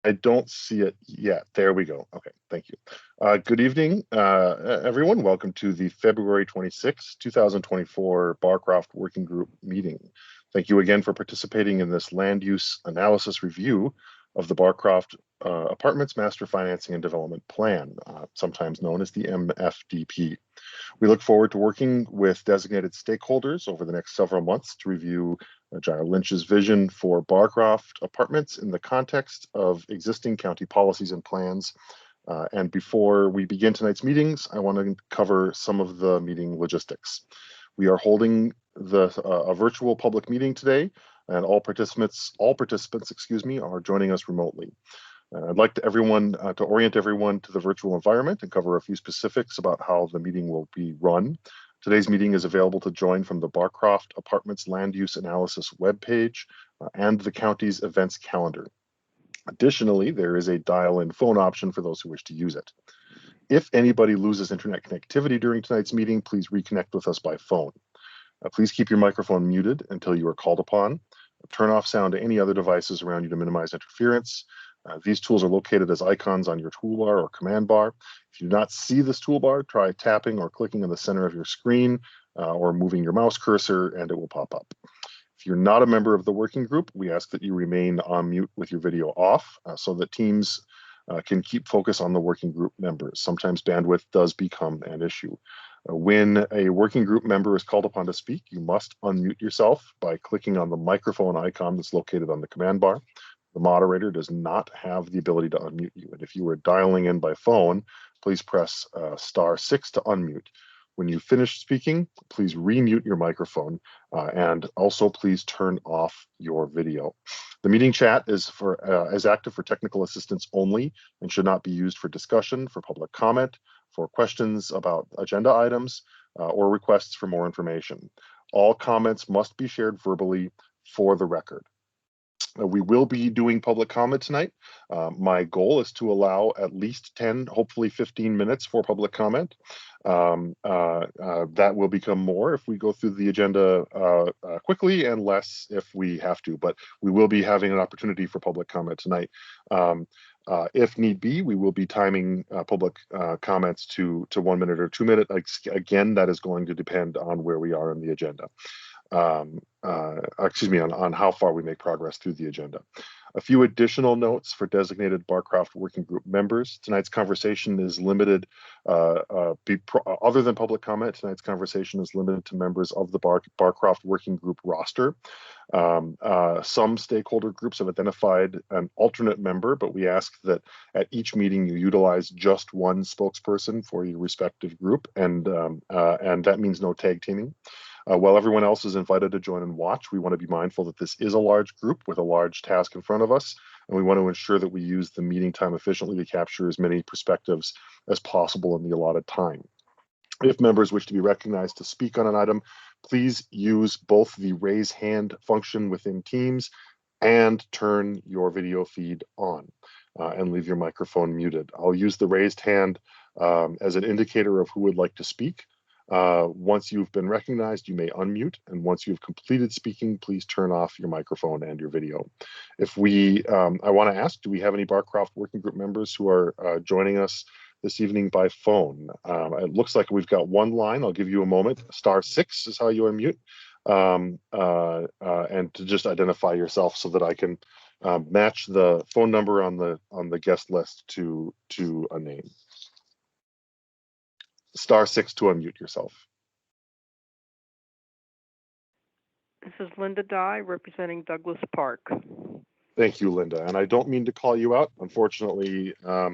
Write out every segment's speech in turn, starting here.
I don't see it yet. There we go. Okay, thank you. Good evening, everyone. Welcome to the February 26, 2024 Barcroft Working Group meeting. Thank you again for participating in this land use analysis review of the Barcroft Apartments Master Financing and Development Plan, sometimes known as the MFDP. We look forward to working with designated stakeholders over the next several months to review Jair Lynch's vision for Barcroft Apartments in the context of existing county policies and plans. And before we begin tonight's meetings, I want to cover some of the meeting logistics. We are holding a virtual public meeting today, and all participants, are joining us remotely. I'd like to orient everyone to the virtual environment and cover a few specifics about how the meeting will be run. Today's meeting is available to join from the Barcroft Apartments Land Use Analysis webpage and the county's events calendar. Additionally, there is a dial-in phone option for those who wish to use it. If anybody loses internet connectivity during tonight's meeting, please reconnect with us by phone. Please keep your microphone muted until you are called upon. Turn off sound to any other devices around you to minimize interference. These tools are located as icons on your toolbar or command bar. If you do not see this toolbar, try tapping or clicking in the center of your screen or moving your mouse cursor and it will pop up. If you're not a member of the working group, we ask that you remain on mute with your video off so that teams can keep focus on the working group members. Sometimes bandwidth does become an issue. When a working group member is called upon to speak, you must unmute yourself by clicking on the microphone icon that's located on the command bar. The moderator does not have the ability to unmute you. And if you were dialing in by phone, please press *6 to unmute. When you finish speaking, please remute your microphone and also please turn off your video. The meeting chat is active for technical assistance only and should not be used for discussion, for public comment, for questions about agenda items, or requests for more information. All comments must be shared verbally for the record. We will be doing public comment tonight. My goal is to allow at least 10, hopefully 15 minutes for public comment. That will become more if we go through the agenda quickly and less if we have to, but we will be having an opportunity for public comment tonight. If need be, we will be timing public comments to 1 minute or 2 minutes. Again, that is going to depend on where we are in the agenda. On how far we make progress through the agenda. A few additional notes for designated Barcroft working group members. Tonight's conversation is limited, other than public comment, tonight's conversation is limited to members of the Barcroft working group roster. Some stakeholder groups have identified an alternate member, but we ask that at each meeting you utilize just one spokesperson for your respective group, and that means no tag teaming. While everyone else is invited to join and watch, we want to be mindful that this is a large group with a large task in front of us, and we want to ensure that we use the meeting time efficiently to capture as many perspectives as possible in the allotted time. If members wish to be recognized to speak on an item, please use both the raise hand function within Teams and turn your video feed on and leave your microphone muted. I'll use the raised hand as an indicator of who would like to speak. Once you've been recognized, you may unmute, and once you've completed speaking, please turn off your microphone and your video. I want to ask, do we have any Barcroft working group members who are joining us this evening by phone? It looks like we've got one line. I'll give you a moment. *6 is how you unmute, and to just identify yourself so that I can match the phone number on the guest list to a name. *6 to unmute yourself. This is Linda Dye, representing Douglas Park. Thank you, Linda. And I don't mean to call you out. Unfortunately, I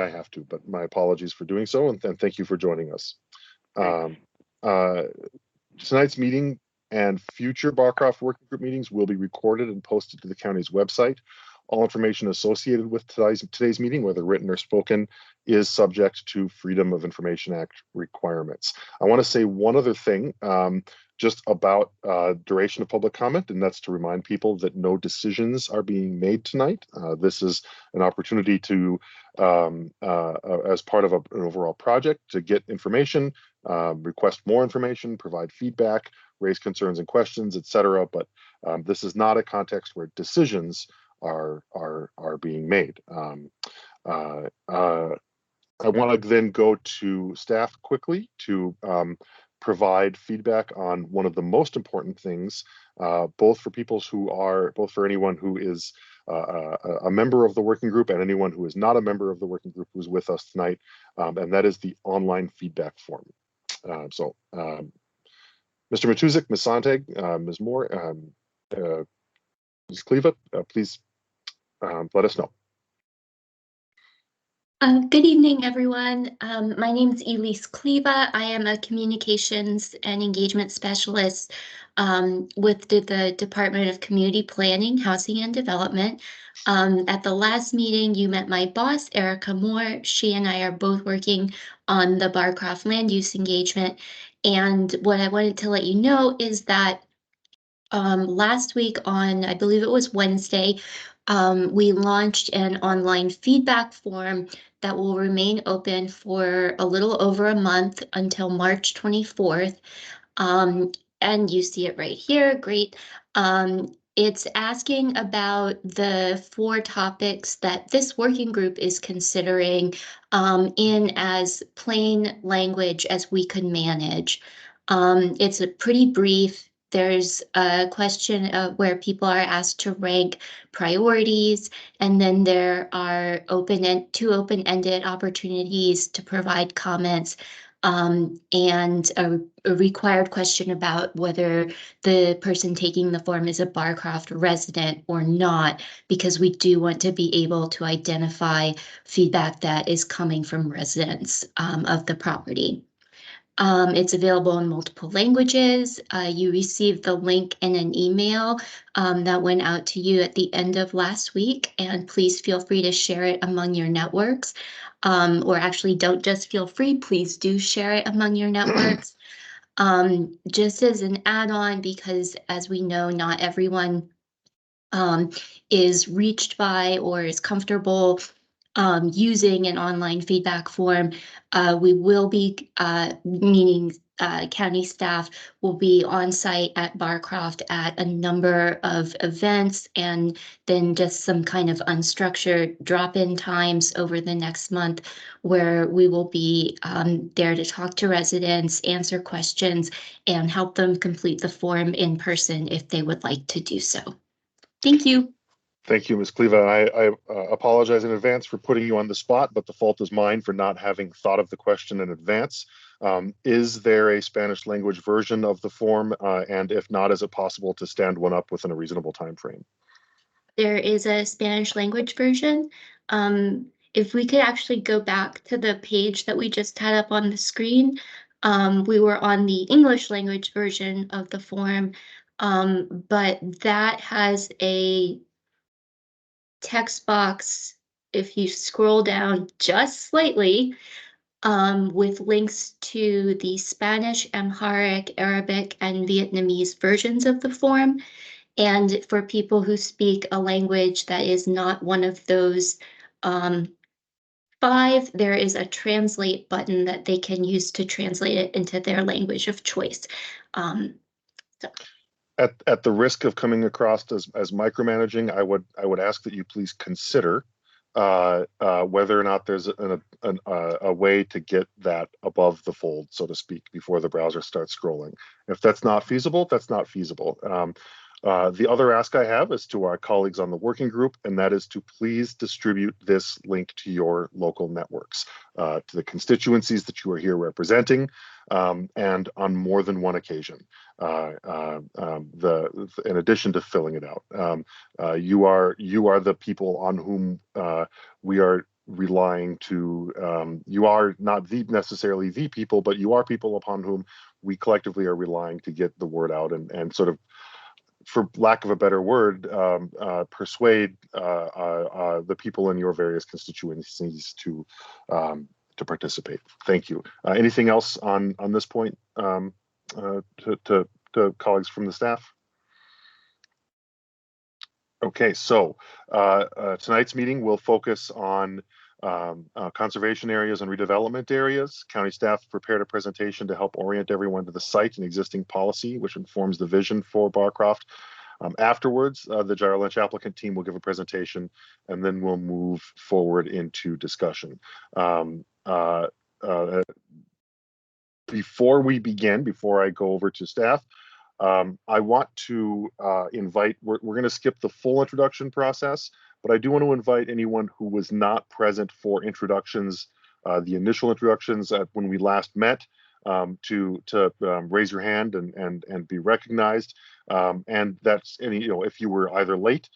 have to, but my apologies for doing so, and thank you for joining us. Tonight's meeting and future Barcroft working group meetings will be recorded and posted to the county's website. All information associated with today's meeting, whether written or spoken, is subject to Freedom of Information Act requirements. I want to say one other thing just about duration of public comment, and that's to remind people that no decisions are being made tonight. This is an opportunity to, as part of an overall project, to get information, request more information, provide feedback, raise concerns and questions, etc. But this is not a context where decisions are being made. I want to then go to staff quickly to provide feedback on one of the most important things, both for anyone who is a member of the working group and anyone who is not a member of the working group who's with us tonight, and that is the online feedback form. Mr. Matuzik, Ms. Sontag, Ms. Moore, Ms. Kleva, please let us know. Good evening, everyone. My name is Elise Kleva. I am a communications and engagement specialist with the Department of Community Planning, Housing and Development. At the last meeting, you met my boss, Erica Moore. She and I are both working on the Barcroft land use engagement. And what I wanted to let you know is that last week on, I believe it was Wednesday, we launched an online feedback form that will remain open for a little over a month until March 24th. And you see it right here, great. It's asking about the 4 topics that this working group is considering in as plain language as we could manage. It's a pretty brief. There's a question of where people are asked to rank priorities, and then there are two open-ended opportunities to provide comments, and a required question about whether the person taking the form is a Barcroft resident or not, because we do want to be able to identify feedback that is coming from residents of the property. It's available in multiple languages. You received the link in an email that went out to you at the end of last week, and please feel free to share it among your networks. Or actually, don't just feel free, please do share it among your networks. Just as an add-on, because as we know, not everyone is reached by or is comfortable using an online feedback form. We will be, meaning county staff will be on site at Barcroft at a number of events, and then just some kind of unstructured drop-in times over the next month where we will be there to talk to residents, answer questions, and help them complete the form in person if they would like to do so. Thank you. Thank you, Ms. Kleva. I apologize in advance for putting you on the spot, but the fault is mine for not having thought of the question in advance. Is there a Spanish language version of the form? And if not, is it possible to stand one up within a reasonable time frame? There is a Spanish language version. If we could actually go back to the page that we just had up on the screen, we were on the English language version of the form, but that has a text box, if you scroll down just slightly, with links to the Spanish, Amharic, Arabic, and Vietnamese versions of the form. And for people who speak a language that is not one of those 5, there is a translate button that they can use to translate it into their language of choice. At the risk of coming across as micromanaging, I would ask that you please consider whether or not there's a way to get that above the fold, so to speak, before the browser starts scrolling. If that's not feasible, that's not feasible. The other ask I have is to our colleagues on the working group, and that is to please distribute this link to your local networks, to the constituencies that you are here representing, and on more than one occasion. In addition to filling it out, you are the people on whom we are relying to. You are not necessarily the people, but you are people upon whom we collectively are relying to get the word out and sort of, for lack of a better word, persuade the people in your various constituencies to participate. Thank you. Anything else on this point to colleagues from the staff? Okay, so tonight's meeting will focus on conservation areas and redevelopment areas. County staff prepared a presentation to help orient everyone to the site and existing policy, which informs the vision for Barcroft. Afterwards, the Gyro Lynch applicant team will give a presentation, and then we'll move forward into discussion. Before we begin, before I go over to staff, I want to invite, we're going to skip the full introduction process, but I do want to invite anyone who was not present for introductions, the initial introductions when we last met, to raise your hand and be recognized. And that's any, if you were either late,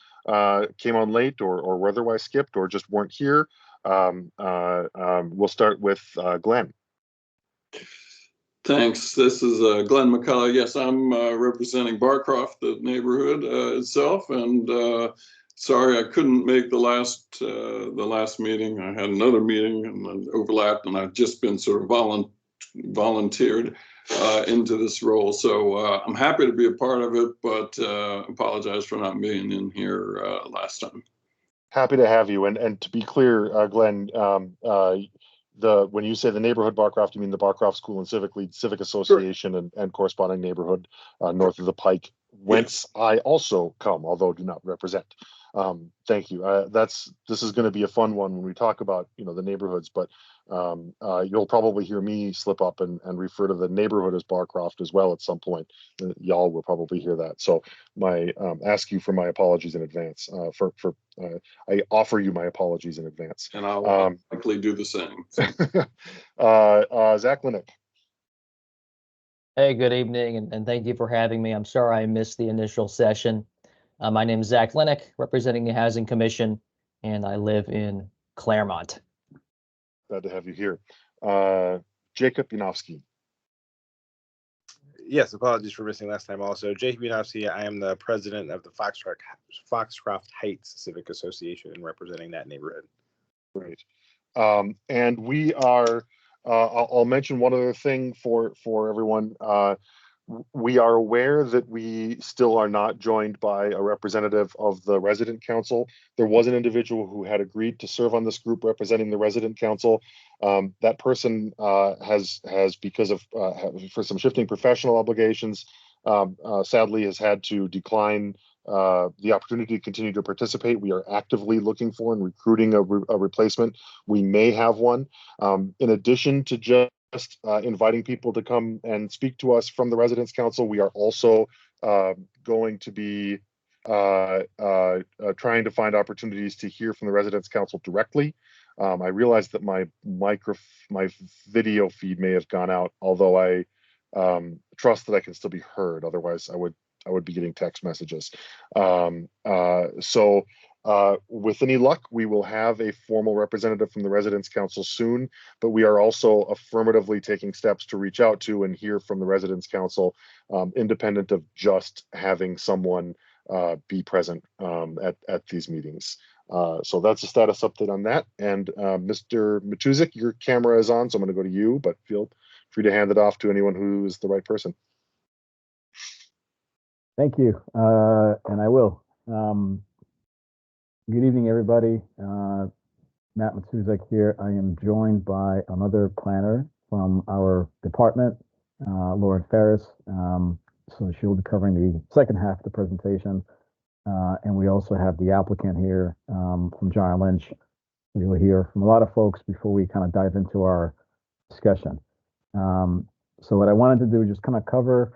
came on late, or were otherwise skipped, or just weren't here. We'll start with Glenn. Thanks. This is Glenn McCullough. Yes, I'm representing Barcroft, the neighborhood itself, and sorry I couldn't make the last meeting. I had another meeting and overlapped, and I've just been sort of volunteered into this role. So I'm happy to be a part of it, but apologize for not being in here last time. Happy to have you. And to be clear, Glenn, when you say the neighborhood Barcroft, you mean the Barcroft School and Civic Association. Sure. and corresponding neighborhood north of the Pike, whence yes. I also come, although do not represent. Thank you. This is going to be a fun one when we talk about the neighborhoods, but you'll probably hear me slip up and refer to the neighborhood as Barcroft as well at some point. Y'all will probably hear that. So ask you for my apologies in advance. I offer you my apologies in advance. And I'll likely do the same. Zach Linick. Hey, good evening, and thank you for having me. I'm sorry I missed the initial session. My name is Zach Linick, representing the Housing Commission, and I live in Claremont. Glad to have you here. Jacob Yanofsky. Yes, apologies for missing last time also. Jacob Yanofsky, I am the president of the Foxcroft Heights Civic Association and representing that neighborhood. Great. And we are, I'll mention one other thing for everyone. We are aware that we still are not joined by a representative of the resident council. There was an individual who had agreed to serve on this group representing the resident council. That person has because of for some shifting professional obligations, sadly has had to decline the opportunity to continue to participate. We are actively looking for and recruiting a replacement. We may have one. In addition to just inviting people to come and speak to us from the Residents Council, we are also going to be trying to find opportunities to hear from the Residents Council directly. I realize that my video feed may have gone out, although I trust that I can still be heard. Otherwise, I would be getting text messages. With any luck, we will have a formal representative from the Residents Council soon, but we are also affirmatively taking steps to reach out to and hear from the Residents Council, independent of just having someone be present at these meetings. So that's a status update on that. And Mr. Matuzik, your camera is on, so I'm going to go to you, but feel free to hand it off to anyone who is the right person. Thank you, and I will. Good evening, everybody. Matt Matuzik here. I am joined by another planner from our department, Lauren Ferris. So she'll be covering the second half of the presentation. And we also have the applicant here from Gyro Lynch. You'll hear from a lot of folks before we kind of dive into our discussion. So what I wanted to do is just kind of cover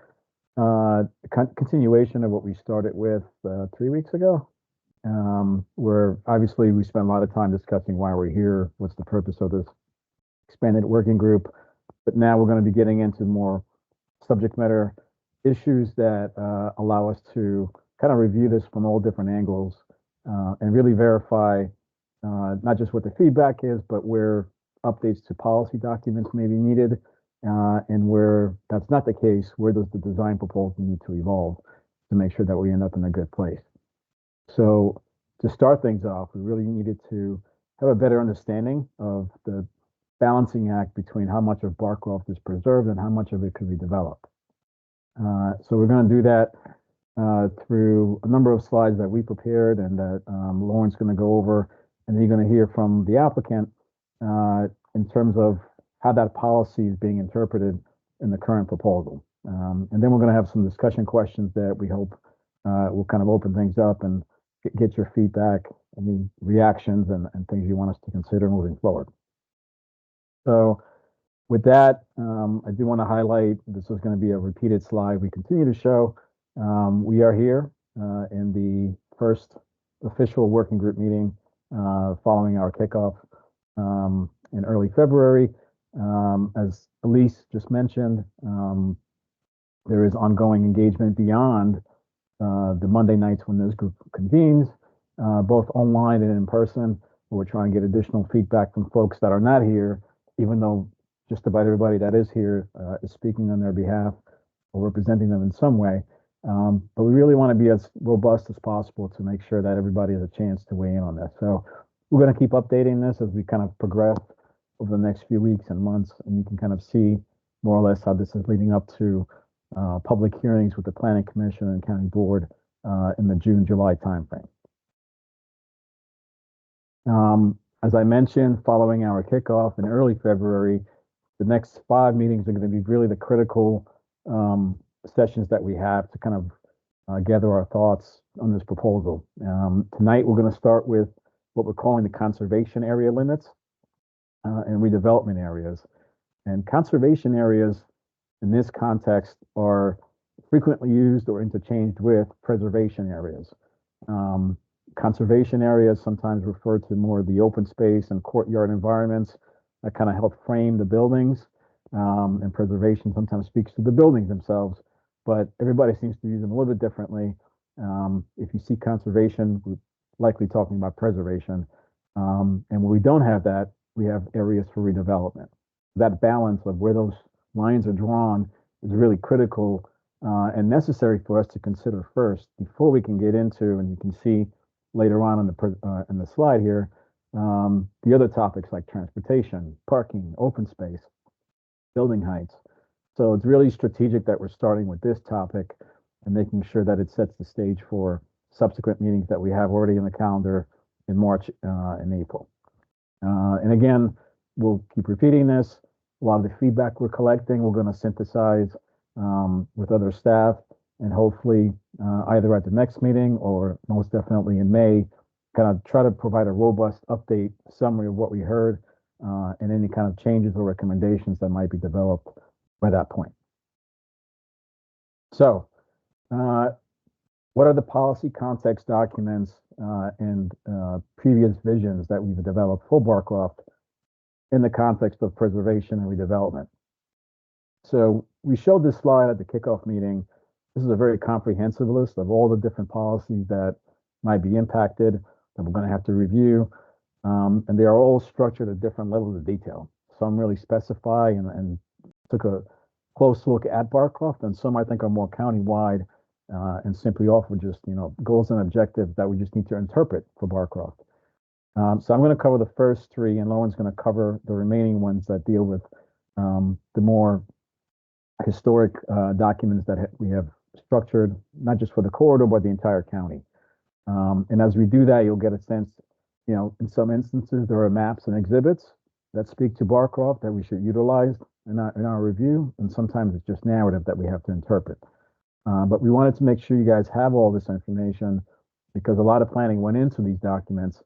continuation of what we started with 3 weeks ago, where obviously we spent a lot of time discussing why we're here, what's the purpose of this expanded working group, but now we're going to be getting into more subject matter issues that allow us to kind of review this from all different angles and really verify not just what the feedback is, but where updates to policy documents may be needed, and where that's not the case, where does the design proposal need to evolve to make sure that we end up in a good place. So to start things off, we really needed to have a better understanding of the balancing act between how much of Barcroft is preserved and how much of it could be developed. So we're going to do that through a number of slides that we prepared and that Lauren's going to go over, and then you're going to hear from the applicant in terms of how that policy is being interpreted in the current proposal. And then we're going to have some discussion questions that we hope we'll kind of open things up and get your feedback, any reactions and things you want us to consider moving forward. So with that, I do want to highlight, this is going to be a repeated slide we continue to show. We are here in the first official working group meeting following our kickoff in early February. As Elise just mentioned, there is ongoing engagement beyond the Monday nights when this group convenes, both online and in person, where we're trying to get additional feedback from folks that are not here, even though just about everybody that is here is speaking on their behalf or representing them in some way. But we really want to be as robust as possible to make sure that everybody has a chance to weigh in on this. So we're going to keep updating this as we kind of progress over the next few weeks and months, and you can kind of see more or less how this is leading up to public hearings with the Planning Commission and County Board in the June-July timeframe. As I mentioned, following our kickoff in early February, the next 5 meetings are going to be really the critical sessions that we have to kind of gather our thoughts on this proposal. Tonight, we're going to start with what we're calling the conservation area limits and redevelopment areas. And conservation areas in this context are frequently used or interchanged with preservation areas. Conservation areas sometimes refer to more of the open space and courtyard environments that kind of help frame the buildings, and preservation sometimes speaks to the buildings themselves, but everybody seems to use them a little bit differently. If you see conservation, we're likely talking about preservation. And when we don't have that, we have areas for redevelopment. That balance of where those lines are drawn is really critical and necessary for us to consider first before we can get into, and you can see later on in the slide here, the other topics like transportation, parking, open space, building heights. So it's really strategic that we're starting with this topic and making sure that it sets the stage for subsequent meetings that we have already in the calendar in March and April. And again, we'll keep repeating this. A lot of the feedback we're collecting, we're going to synthesize with other staff, and hopefully either at the next meeting or most definitely in May, kind of try to provide a robust update summary of what we heard and any kind of changes or recommendations that might be developed by that point. So what are the policy context documents and previous visions that we've developed for Barcroft in the context of preservation and redevelopment? So we showed this slide at the kickoff meeting. This is a very comprehensive list of all the different policies that might be impacted that we're going to have to review. And they are all structured at different levels of detail. Some really specify and took a close look at Barcroft, and some I think are more countywide and simply offer just, goals and objectives that we just need to interpret for Barcroft. So I'm going to cover the first 3, and Lauren's going to cover the remaining ones that deal with the more historic documents that we have structured, not just for the corridor, but the entire county. And as we do that, you'll get a sense, in some instances, there are maps and exhibits that speak to Barcroft that we should utilize in our review. And sometimes it's just narrative that we have to interpret. But we wanted to make sure you guys have all this information because a lot of planning went into these documents.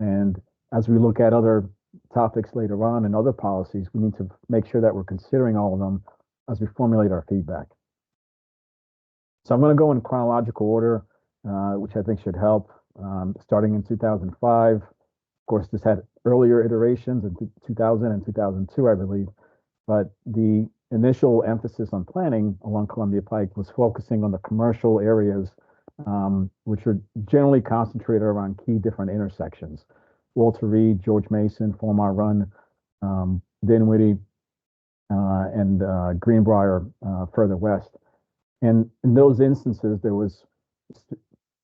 And as we look at other topics later on and other policies, we need to make sure that we're considering all of them as we formulate our feedback. So I'm going to go in chronological order, which I think should help, starting in 2005. Of course, this had earlier iterations in 2000 and 2002, I believe, but the initial emphasis on planning along Columbia Pike was focusing on the commercial areas, which are generally concentrated around key different intersections. Walter Reed, George Mason, Fulmar Run, Dinwiddie, and Greenbrier further west. And in those instances, there was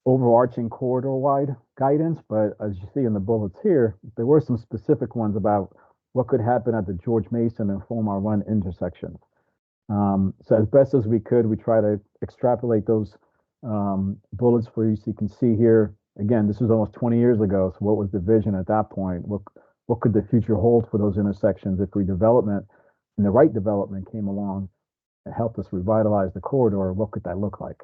overarching corridor-wide guidance, but as you see in the bullets here, there were some specific ones about what could happen at the George Mason and Fulmar Run intersections. So as best as we could, we try to extrapolate those bullets for you so you can see here. Again, this was almost 20 years ago, so what was the vision at that point? What could the future hold for those intersections if redevelopment and the right development came along and helped us revitalize the corridor? What could that look like?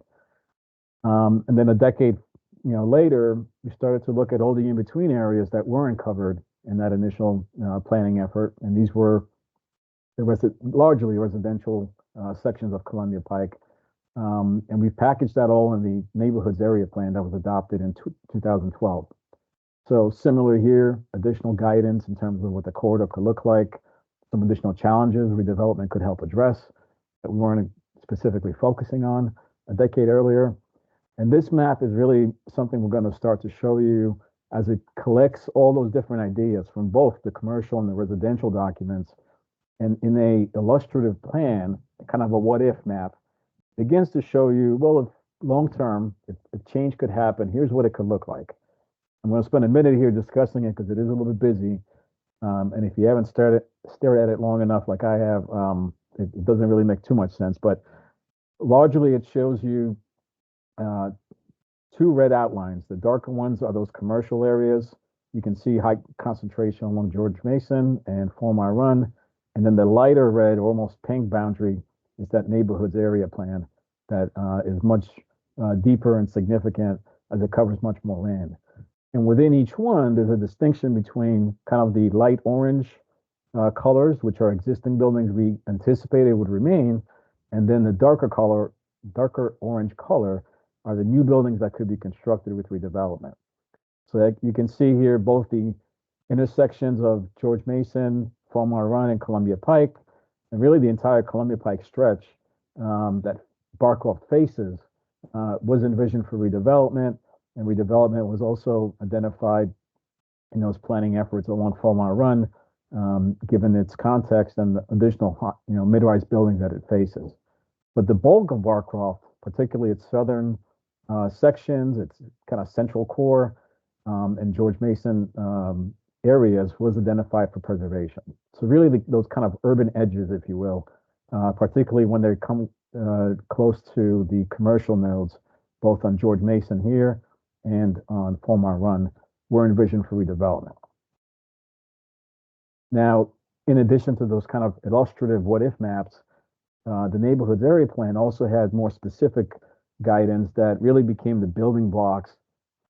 And then a decade, later, we started to look at all the in-between areas that weren't covered in that initial planning effort, and these were largely residential sections of Columbia Pike. And we packaged that all in the neighborhoods area plan that was adopted in 2012. So similar here, additional guidance in terms of what the corridor could look like, some additional challenges redevelopment could help address that we weren't specifically focusing on a decade earlier. And this map is really something we're going to start to show you as it collects all those different ideas from both the commercial and the residential documents. And in a illustrative plan, kind of a what if map, begins to show you, well, if long term, if change could happen, here's what it could look like. I'm going to spend a minute here discussing it because it is a little bit busy. And if you haven't stared at it long enough, like I have, it doesn't really make too much sense. But largely, it shows you two red outlines. The darker ones are those commercial areas. You can see high concentration along George Mason and 4 Mile Run. And then the lighter red, or almost pink boundary is that neighborhoods area plan that is much deeper and significant as it covers much more land. And within each one, there's a distinction between kind of the light orange colors, which are existing buildings we anticipated would remain, and then the darker orange color are the new buildings that could be constructed with redevelopment. So that you can see here both the intersections of George Mason, 4 Mile Run, and Columbia Pike, and really the entire Columbia Pike stretch that Barcroft faces was envisioned for redevelopment, and redevelopment was also identified in those planning efforts along 4 Mile Run, given its context and the additional mid-rise buildings that it faces. But the bulk of Barcroft, particularly its southern sections, its kind of central core, and George Mason areas was identified for preservation. So really those kind of urban edges, if you will, particularly when they come close to the commercial nodes, both on George Mason here and on 4 Mile Run, were envisioned for redevelopment. Now, in addition to those kind of illustrative what-if maps, the neighborhoods area plan also had more specific guidance that really became the building blocks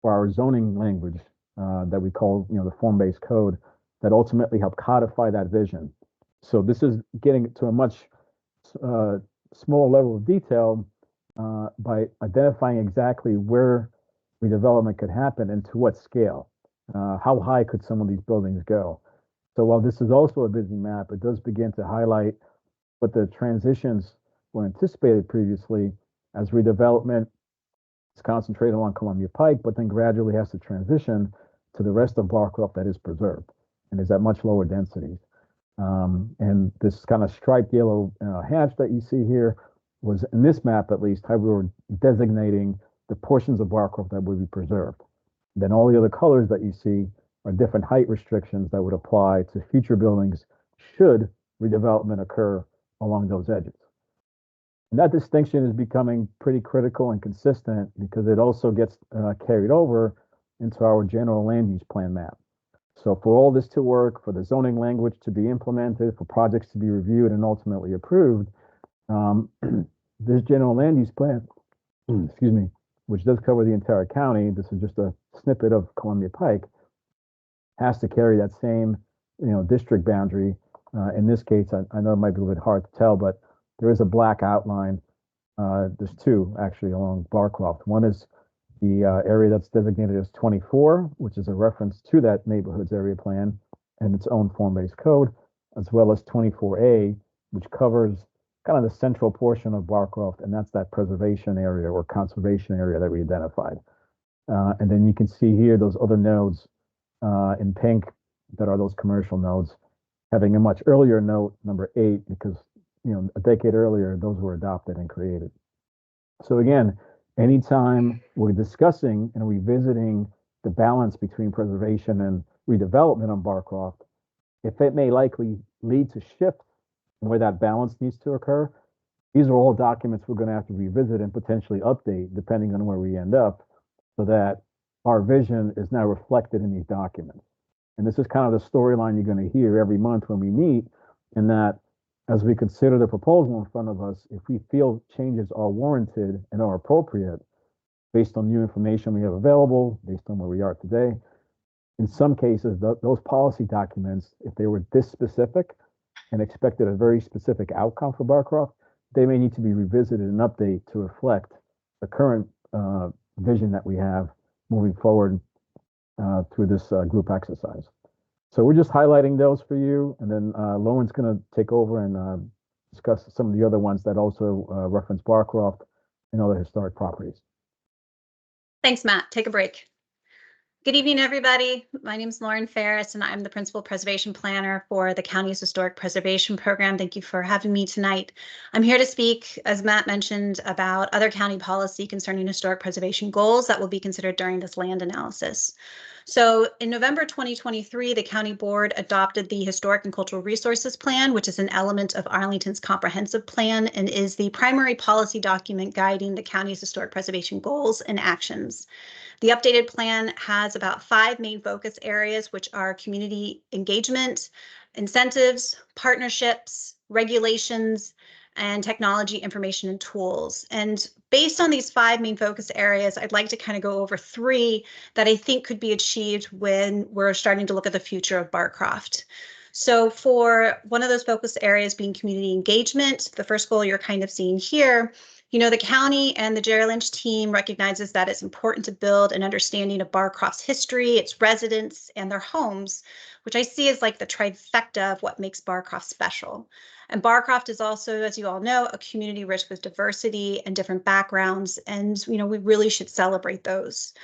for our zoning language that we call, the form-based code that ultimately helped codify that vision. So this is getting to a much smaller level of detail by identifying exactly where redevelopment could happen and to what scale. How high could some of these buildings go? So while this is also a busy map, it does begin to highlight what the transitions were anticipated previously as redevelopment is concentrated along Columbia Pike, but then gradually has to transition to the rest of Barcroft that is preserved and is at much lower densities. And this kind of striped yellow hatch that you see here was, in this map at least, how we were designating the portions of Barcroft that would be preserved. Then all the other colors that you see are different height restrictions that would apply to future buildings should redevelopment occur along those edges. And that distinction is becoming pretty critical and consistent because it also gets carried over into our general land use plan map. So for all this to work, for the zoning language to be implemented, for projects to be reviewed and ultimately approved, this general land use plan, excuse me, which does cover the entire county, this is just a snippet of Columbia Pike, has to carry that same, district boundary. In this case, I know it might be a little bit hard to tell, but there is a black outline. There's two actually along Barcroft. One is the area that's designated as 24, which is a reference to that neighborhoods area plan and its own form-based code, as well as 24A, which covers kind of the central portion of Barcroft, and that's that preservation area or conservation area that we identified. And then you can see here those other nodes in pink that are those commercial nodes, having a much earlier note, number 8, because a decade earlier, those were adopted and created. So again, anytime we're discussing and revisiting the balance between preservation and redevelopment on Barcroft, if it may likely lead to shifts where that balance needs to occur, these are all documents we're going to have to revisit and potentially update depending on where we end up, so that our vision is now reflected in these documents. And this is kind of the storyline you're going to hear every month when we meet, in that as we consider the proposal in front of us, if we feel changes are warranted and are appropriate, based on new information we have available, based on where we are today. In some cases, those policy documents, if they were this specific and expected a very specific outcome for Barcroft, they may need to be revisited and updated to reflect the current vision that we have moving forward through this group exercise. So we're just highlighting those for you, and then Lauren's going to take over and discuss some of the other ones that also reference Barcroft and other historic properties. Thanks, Matt. Take a break. Good evening, everybody. My name is Lauren Ferris, and I'm the Principal Preservation Planner for the County's Historic Preservation Program. Thank you for having me tonight. I'm here to speak, as Matt mentioned, about other county policy concerning historic preservation goals that will be considered during this land analysis. So in November 2023, the County Board adopted the Historic and Cultural Resources Plan, which is an element of Arlington's comprehensive plan and is the primary policy document guiding the county's historic preservation goals and actions. The updated plan has about 5 main focus areas, which are community engagement, incentives, partnerships, regulations, and technology, information, and tools. And based on these 5 main focus areas, I'd like to kind of go over 3 that I think could be achieved when we're starting to look at the future of Barcroft. So for one of those focus areas being community engagement, the first goal you're kind of seeing here, you know, the county and the Jerry Lynch team recognizes that it's important to build an understanding of Barcroft's history, its residents, and their homes, which I see as like the trifecta of what makes Barcroft special. And Barcroft is also, as you all know, a community rich with diversity and different backgrounds, and you know, we really should celebrate those.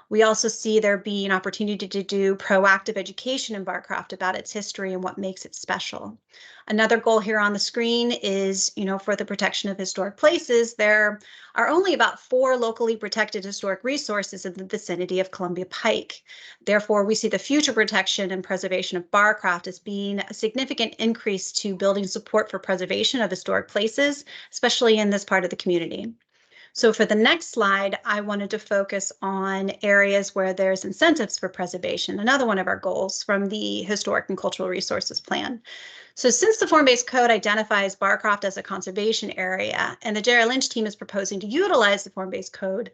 We also see there being opportunity to do proactive education in Barcroft about its history and what makes it special. Another goal here on the screen is, you know, for the protection of historic places, there are only about 4 locally protected historic resources in the vicinity of Columbia Pike. Therefore, we see the future protection and preservation of Barcroft as being a significant increase to building support for preservation of historic places, especially in this part of the community. So for the next slide, I wanted to focus on areas where there's incentives for preservation, another one of our goals from the Historic and Cultural Resources Plan. So since the form-based code identifies Barcroft as a conservation area, and the Jerry Lynch team is proposing to utilize the form-based code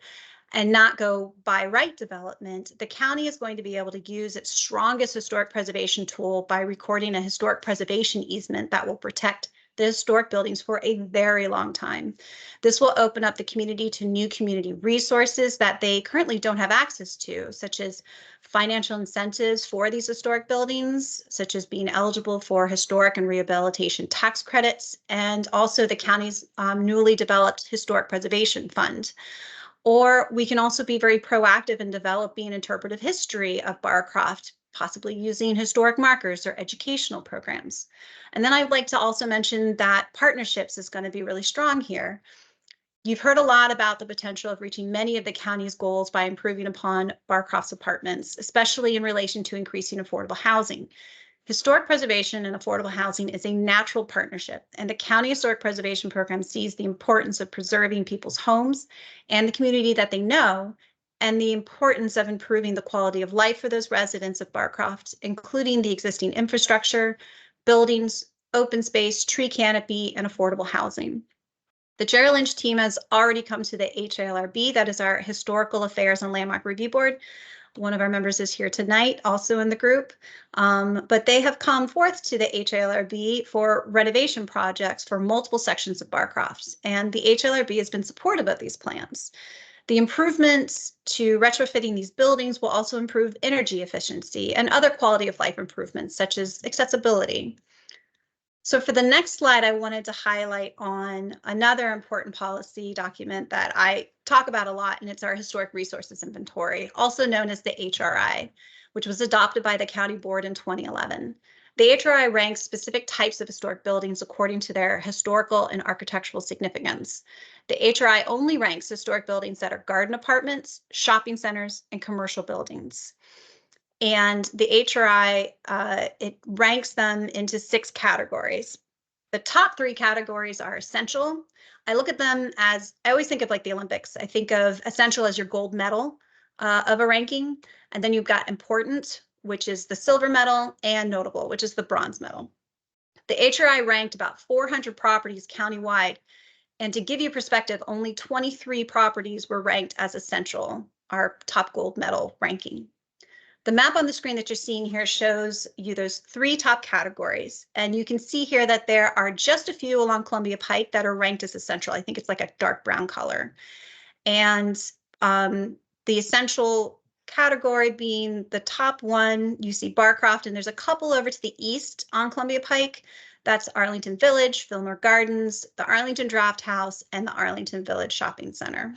and not go by right development, the county is going to be able to use its strongest historic preservation tool by recording a historic preservation easement that will protect the historic buildings for a very long time. This will open up the community to new community resources that they currently don't have access to, such as financial incentives for these historic buildings, such as being eligible for historic and rehabilitation tax credits, and also the county's newly developed historic preservation fund. Or we can also be very proactive in developing interpretive history of Barcroft, possibly using historic markers or educational programs. And then I'd like to also mention that partnerships is going to be really strong here. You've heard a lot about the potential of reaching many of the county's goals by improving upon Barcroft's apartments, especially in relation to increasing affordable housing. Historic preservation and affordable housing is a natural partnership, and the County Historic Preservation Program sees the importance of preserving people's homes and the community that they know, and the importance of improving the quality of life for those residents of Barcroft, including the existing infrastructure, buildings, open space, tree canopy, and affordable housing. The Jerry Lynch team has already come to the HALRB, that is our Historical Affairs and Landmark Review Board. One of our members is here tonight, also in the group, but they have come forth to the HALRB for renovation projects for multiple sections of Barcroft, and the HALRB has been supportive of these plans. The improvements to retrofitting these buildings will also improve energy efficiency and other quality of life improvements, such as accessibility. So for the next slide, I wanted to highlight on another important policy document that I talk about a lot, and it's our Historic Resources Inventory, also known as the HRI, which was adopted by the County Board in 2011. The HRI ranks specific types of historic buildings according to their historical and architectural significance. The HRI only ranks historic buildings that are garden apartments, shopping centers, and commercial buildings. And the HRI, it ranks them into 6 categories. The top 3 categories are essential. I look at them as, I always think of like the Olympics. I think of essential as your gold medal of a ranking. And then you've got important, which is the silver medal, and notable, which is the bronze medal. The HRI ranked about 400 properties countywide, And to give you perspective, only 23 properties were ranked as essential, our top gold medal ranking. The map on the screen that you're seeing here shows you those 3 top categories. And you can see here that there are just a few along Columbia Pike that are ranked as essential. I think it's like a dark brown color. And the essential category being the top one, you see Barcroft, and there's a couple over to the east on Columbia Pike. That's Arlington Village, Fillmore Gardens, the Arlington Draft House, and the Arlington Village Shopping Center.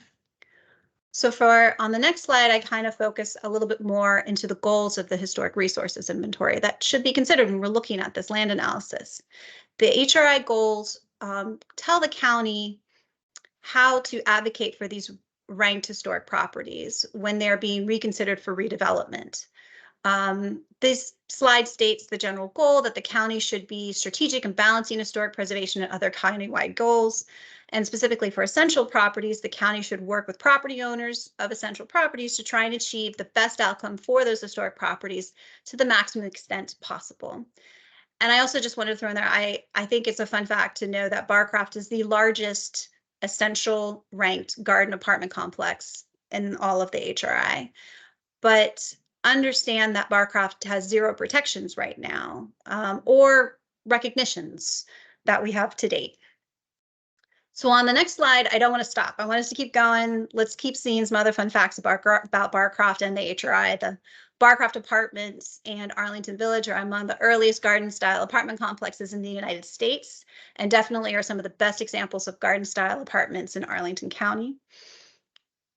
So on the next slide, I kind of focus a little bit more into the goals of the historic resources inventory that should be considered when we're looking at this land analysis. The HRI goals tell the county how to advocate for these ranked historic properties when they're being reconsidered for redevelopment. This slide states the general goal that the county should be strategic in balancing historic preservation and other county-wide goals. And specifically for essential properties, the county should work with property owners of essential properties to try and achieve the best outcome for those historic properties to the maximum extent possible. And I also just wanted to throw in there, I think it's a fun fact to know that Barcroft is the largest essential ranked garden apartment complex in all of the HRI. But understand that Barcroft has 0 protections right now, or recognitions that we have to date. So on the next slide, I don't want to stop. I want us to keep going. Let's keep seeing some other fun facts about Barcroft and the HRI. The Barcroft Apartments and Arlington Village are among the earliest garden-style apartment complexes in the United States, and definitely are some of the best examples of garden-style apartments in Arlington County.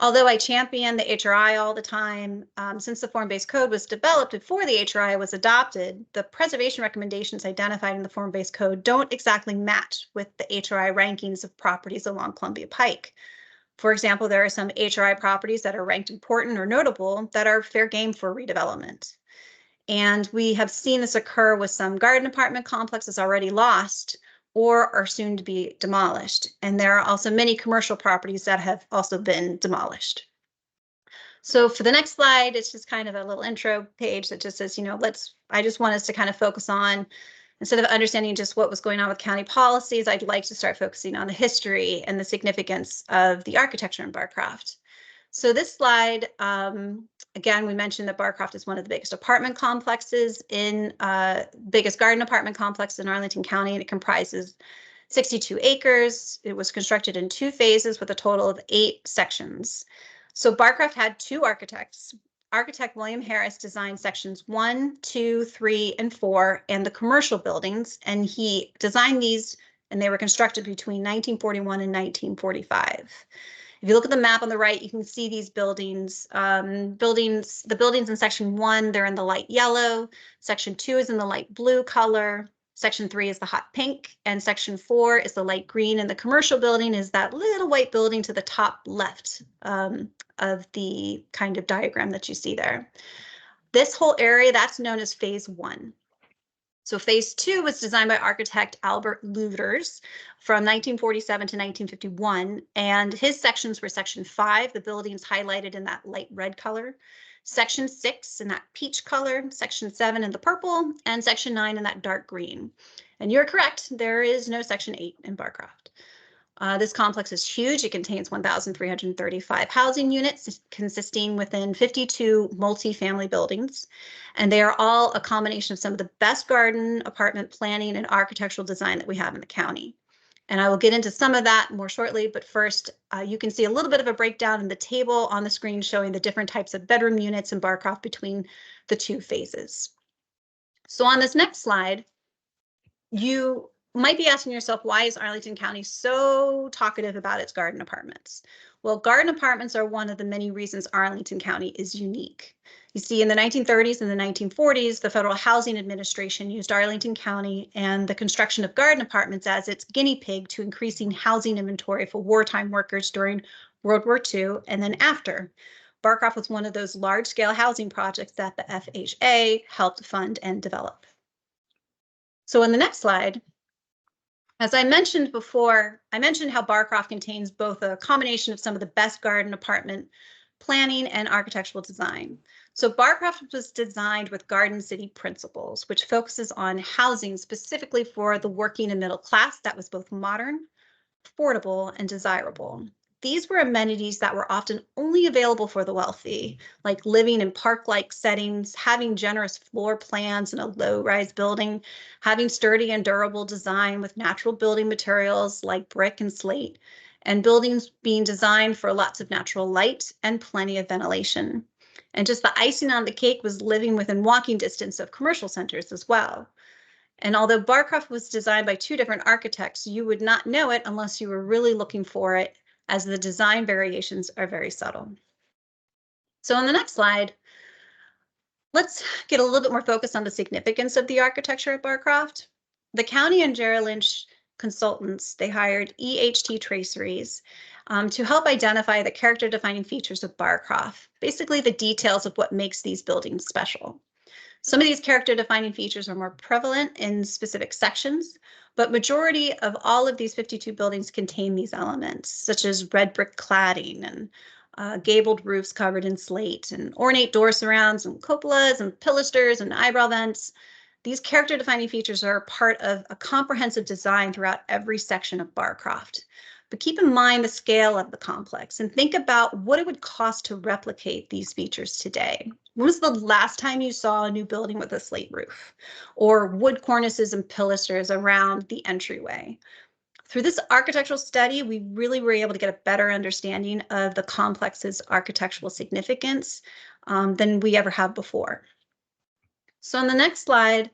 Although I champion the HRI all the time, since the form-based code was developed before the HRI was adopted, the preservation recommendations identified in the form-based code don't exactly match with the HRI rankings of properties along Columbia Pike. For example, there are some HRI properties that are ranked important or notable that are fair game for redevelopment. And we have seen this occur with some garden apartment complexes already lost or are soon to be demolished. And there are also many commercial properties that have also been demolished. So for the next slide, it's just kind of a little intro page that just says, you know, I just want us to kind of focus on, instead of understanding just what was going on with county policies, I'd like to start focusing on the history and the significance of the architecture in Barcroft. So this slide, again, we mentioned that Barcroft is one of the biggest apartment complexes biggest garden apartment complex in Arlington County, and it comprises 62 acres. It was constructed in 2 phases with a total of 8 sections. So Barcroft had 2 architects. Architect William Harris designed sections 1, 2, 3, and 4, and the commercial buildings, and he designed these, and they were constructed between 1941 and 1945. If you look at the map on the right, you can see these buildings. The buildings in section 1, they're in the light yellow. Section 2 is in the light blue color. Section 3 is the hot pink, and section 4 is the light green. And the commercial building is that little white building to the top left of the kind of diagram that you see there. This whole area, that's known as phase 1. So phase 2 was designed by architect Albert Luters from 1947 to 1951, and his sections were section 5, the buildings highlighted in that light red color, section 6 in that peach color, section 7 in the purple, and section 9 in that dark green. And you're correct, there is no section 8 in Barcroft. This complex is huge. It contains 1,335 housing units consisting within 52 multi-family buildings, and they are all a combination of some of the best garden apartment planning and architectural design that we have in the county. And I will get into some of that more shortly, but first you can see a little bit of a breakdown in the table on the screen showing the different types of bedroom units in Barcroft between the 2 phases. So on this next slide, you might be asking yourself, why is Arlington County so talkative about its garden apartments? Well, garden apartments are one of the many reasons Arlington County is unique. You see, in the 1930s and the 1940s, the Federal Housing Administration used Arlington County and the construction of garden apartments as its guinea pig to increasing housing inventory for wartime workers during World War II and then after. Barcroft was one of those large-scale housing projects that the FHA helped fund and develop. So in the next slide, as I mentioned before, I mentioned how Barcroft contains both a combination of some of the best garden apartment planning and architectural design. So Barcroft was designed with Garden City principles, which focuses on housing specifically for the working and middle class that was both modern, affordable, and desirable. These were amenities that were often only available for the wealthy, like living in park-like settings, having generous floor plans in a low-rise building, having sturdy and durable design with natural building materials like brick and slate, and buildings being designed for lots of natural light and plenty of ventilation. And just the icing on the cake was living within walking distance of commercial centers as well. And although Barcroft was designed by two different architects, you would not know it unless you were really looking for it, as the design variations are very subtle. So on the next slide, let's get a little bit more focused on the significance of the architecture at Barcroft. The county and Jerry Lynch consultants, they hired EHT traceries to help identify the character-defining features of Barcroft, basically the details of what makes these buildings special. Some of these character-defining features are more prevalent in specific sections, but majority of all of these 52 buildings contain these elements, such as red brick cladding and gabled roofs covered in slate and ornate door surrounds and cupolas and pilasters and eyebrow vents. These character-defining features are part of a comprehensive design throughout every section of Barcroft. But keep in mind the scale of the complex and think about what it would cost to replicate these features today. When was the last time you saw a new building with a slate roof or wood cornices and pilasters around the entryway? Through this architectural study, we really were able to get a better understanding of the complex's architectural significance than we ever have before. So on the next slide,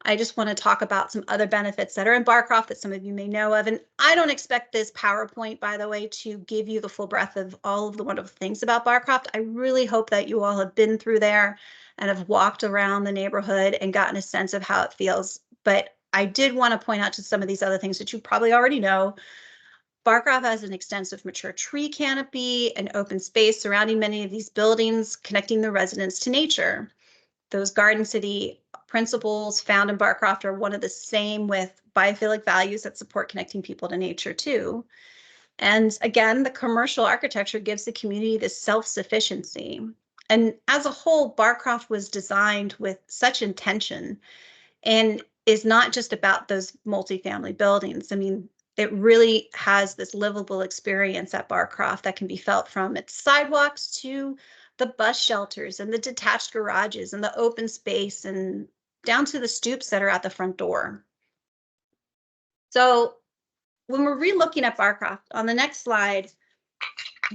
I just want to talk about some other benefits that are in Barcroft that some of you may know of. And I don't expect this PowerPoint, by the way, to give you the full breadth of all of the wonderful things about Barcroft. I really hope that you all have been through there and have walked around the neighborhood and gotten a sense of how it feels. But I did want to point out to some of these other things that you probably already know. Barcroft has an extensive mature tree canopy and open space surrounding many of these buildings, connecting the residents to nature. Those Garden City principles found in Barcroft are one of the same with biophilic values that support connecting people to nature too. And again, the commercial architecture gives the community this self-sufficiency. And as a whole, Barcroft was designed with such intention and is not just about those multifamily buildings. I mean, it really has this livable experience at Barcroft that can be felt from its sidewalks to the bus shelters and the detached garages and the open space and down to the stoops that are at the front door. So when we're re-looking at Barcroft, on the next slide,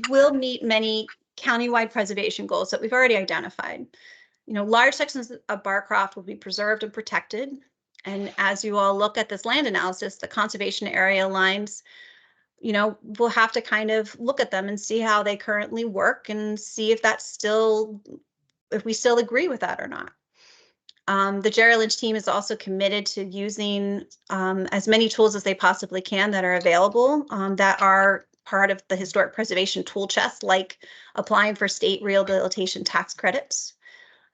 we'll meet many countywide preservation goals that we've already identified. You know, large sections of Barcroft will be preserved and protected. And as you all look at this land analysis, the conservation area lines, you know, we'll have to kind of look at them and see how they currently work and see if that's still, if we still agree with that or not. The Jerry Lynch team is also committed to using as many tools as they possibly can that are available that are part of the historic preservation tool chest, like applying for state rehabilitation tax credits.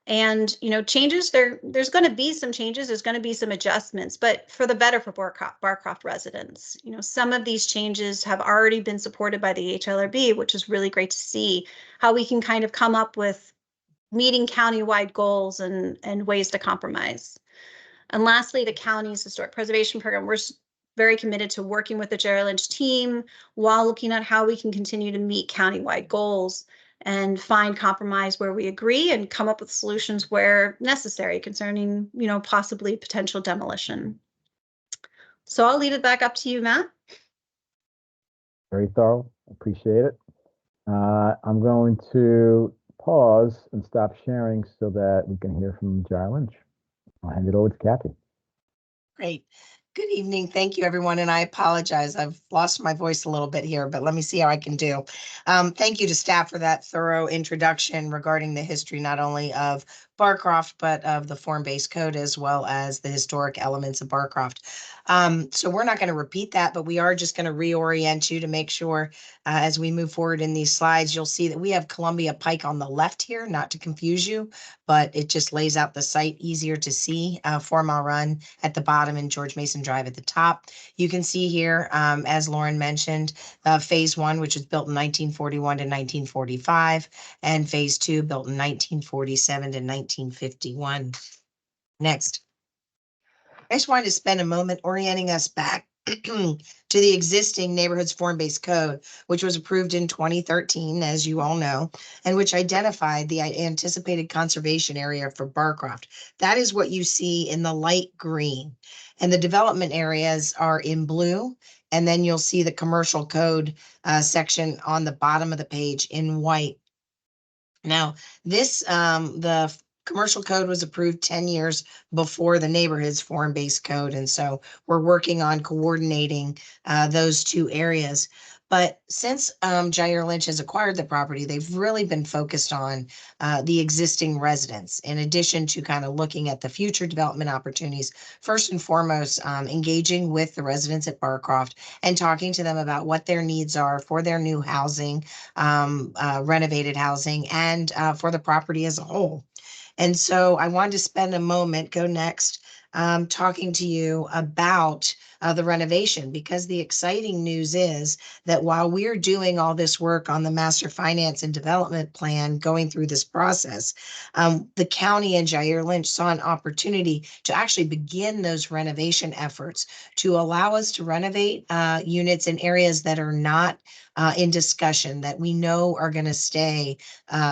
And, you know, changes, there's going to be some changes, there's going to be some adjustments, but for the better for Barcroft residents. You know, some of these changes have already been supported by the HLRB, which is really great to see how we can kind of come up with meeting countywide goals and ways to compromise. And lastly, the county's historic preservation program, we're very committed to working with the Jerry Lynch team while looking at how we can continue to meet countywide goals and find compromise where we agree and come up with solutions where necessary concerning, you know, possibly potential demolition. So I'll leave it back up to you, Matt. Very thorough. Appreciate it. I'm going to pause and stop sharing so that we can hear from Jerry Lynch. I'll hand it over to Kathy. Great. Good evening. Thank you, everyone. And I apologize. I've lost my voice a little bit here, but let me see how I can do. Thank you to staff for that thorough introduction regarding the history, not only of Barcroft, but of the form-based code, as well as the historic elements of Barcroft. So we're not going to repeat that, but we are just going to reorient you to make sure as we move forward in these slides, you'll see that we have Columbia Pike on the left here, not to confuse you, but it just lays out the site easier to see. 4 Mile Run at the bottom and George Mason Drive at the top. You can see here, as Lauren mentioned, phase 1, which was built in 1941 to 1945, and phase 2 built in 1947 to 1951. Next. I just wanted to spend a moment orienting us back to the existing neighborhoods form-based code, which was approved in 2013, as you all know, and which identified the anticipated conservation area for Barcroft. That is what you see in the light green. And the development areas are in blue. And then you'll see the commercial code section on the bottom of the page in white. Now, this, the commercial code was approved 10 years before the neighborhoods form-based code. And so we're working on coordinating those two areas. But since Jair Lynch has acquired the property, they've really been focused on the existing residents, in addition to kind of looking at the future development opportunities. First and foremost, engaging with the residents at Barcroft and talking to them about what their needs are for their new housing, renovated housing, and for the property as a whole. And so I wanted to spend a moment, go next, talking to you about the renovation, because the exciting news is that while we're doing all this work on the master finance and development plan, going through this process, the county and Jair Lynch saw an opportunity to actually begin those renovation efforts to allow us to renovate units in areas that are not in discussion, that we know are going to stay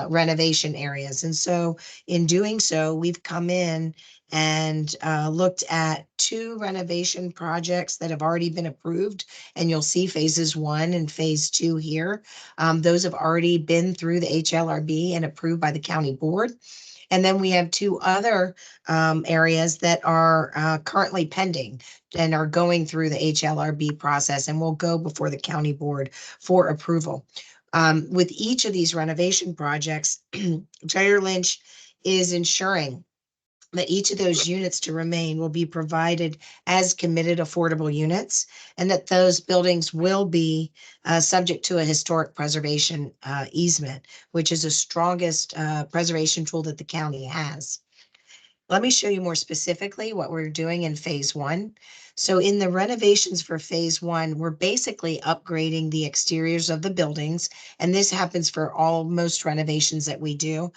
renovation areas. And so in doing so, we've come in and looked at 2 renovation projects that have already been approved. And you'll see phases 1 and phase 2 here. Those have already been through the HLRB and approved by the county board. And then we have 2 other areas that are currently pending and are going through the HLRB process and will go before the county board for approval. With each of these renovation projects, Jair Lynch is ensuring that each of those units to remain will be provided as committed affordable units, and that those buildings will be subject to a historic preservation easement, which is the strongest preservation tool that the county has. Let me show you more specifically what we're doing in phase 1. So in the renovations for phase 1, we're basically upgrading the exteriors of the buildings. And this happens for most renovations that we do.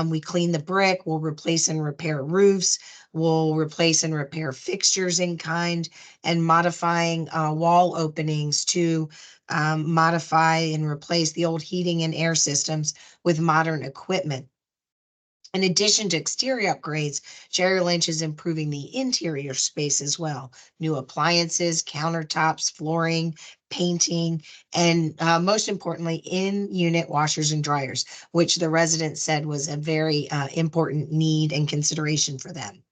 We clean the brick, we'll replace and repair roofs, we'll replace and repair fixtures in kind, and modifying wall openings to modify and replace the old heating and air systems with modern equipment. In addition to exterior upgrades, Jair Lynch is improving the interior space as well. New appliances, countertops, flooring, painting, and most importantly, in-unit washers and dryers, which the residents said was a very important need and consideration for them.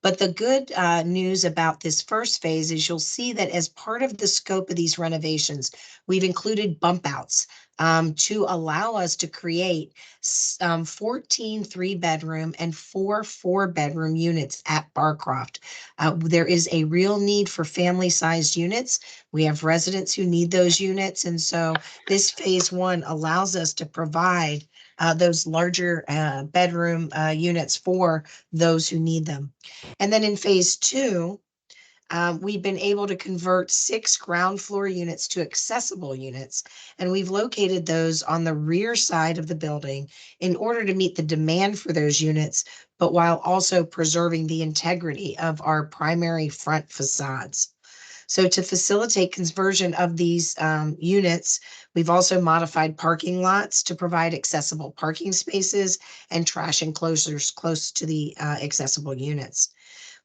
But the good news about this first phase is you'll see that as part of the scope of these renovations, we've included bump outs to allow us to create 14 3-bedroom and 4 4-bedroom units at Barcroft. There is a real need for family-sized units. We have residents who need those units. And so this phase 1 allows us to provide those larger bedroom units for those who need them. And then in phase 2, we've been able to convert 6 ground floor units to accessible units, and we've located those on the rear side of the building in order to meet the demand for those units, but while also preserving the integrity of our primary front facades. So to facilitate conversion of these units, we've also modified parking lots to provide accessible parking spaces and trash enclosures close to the accessible units.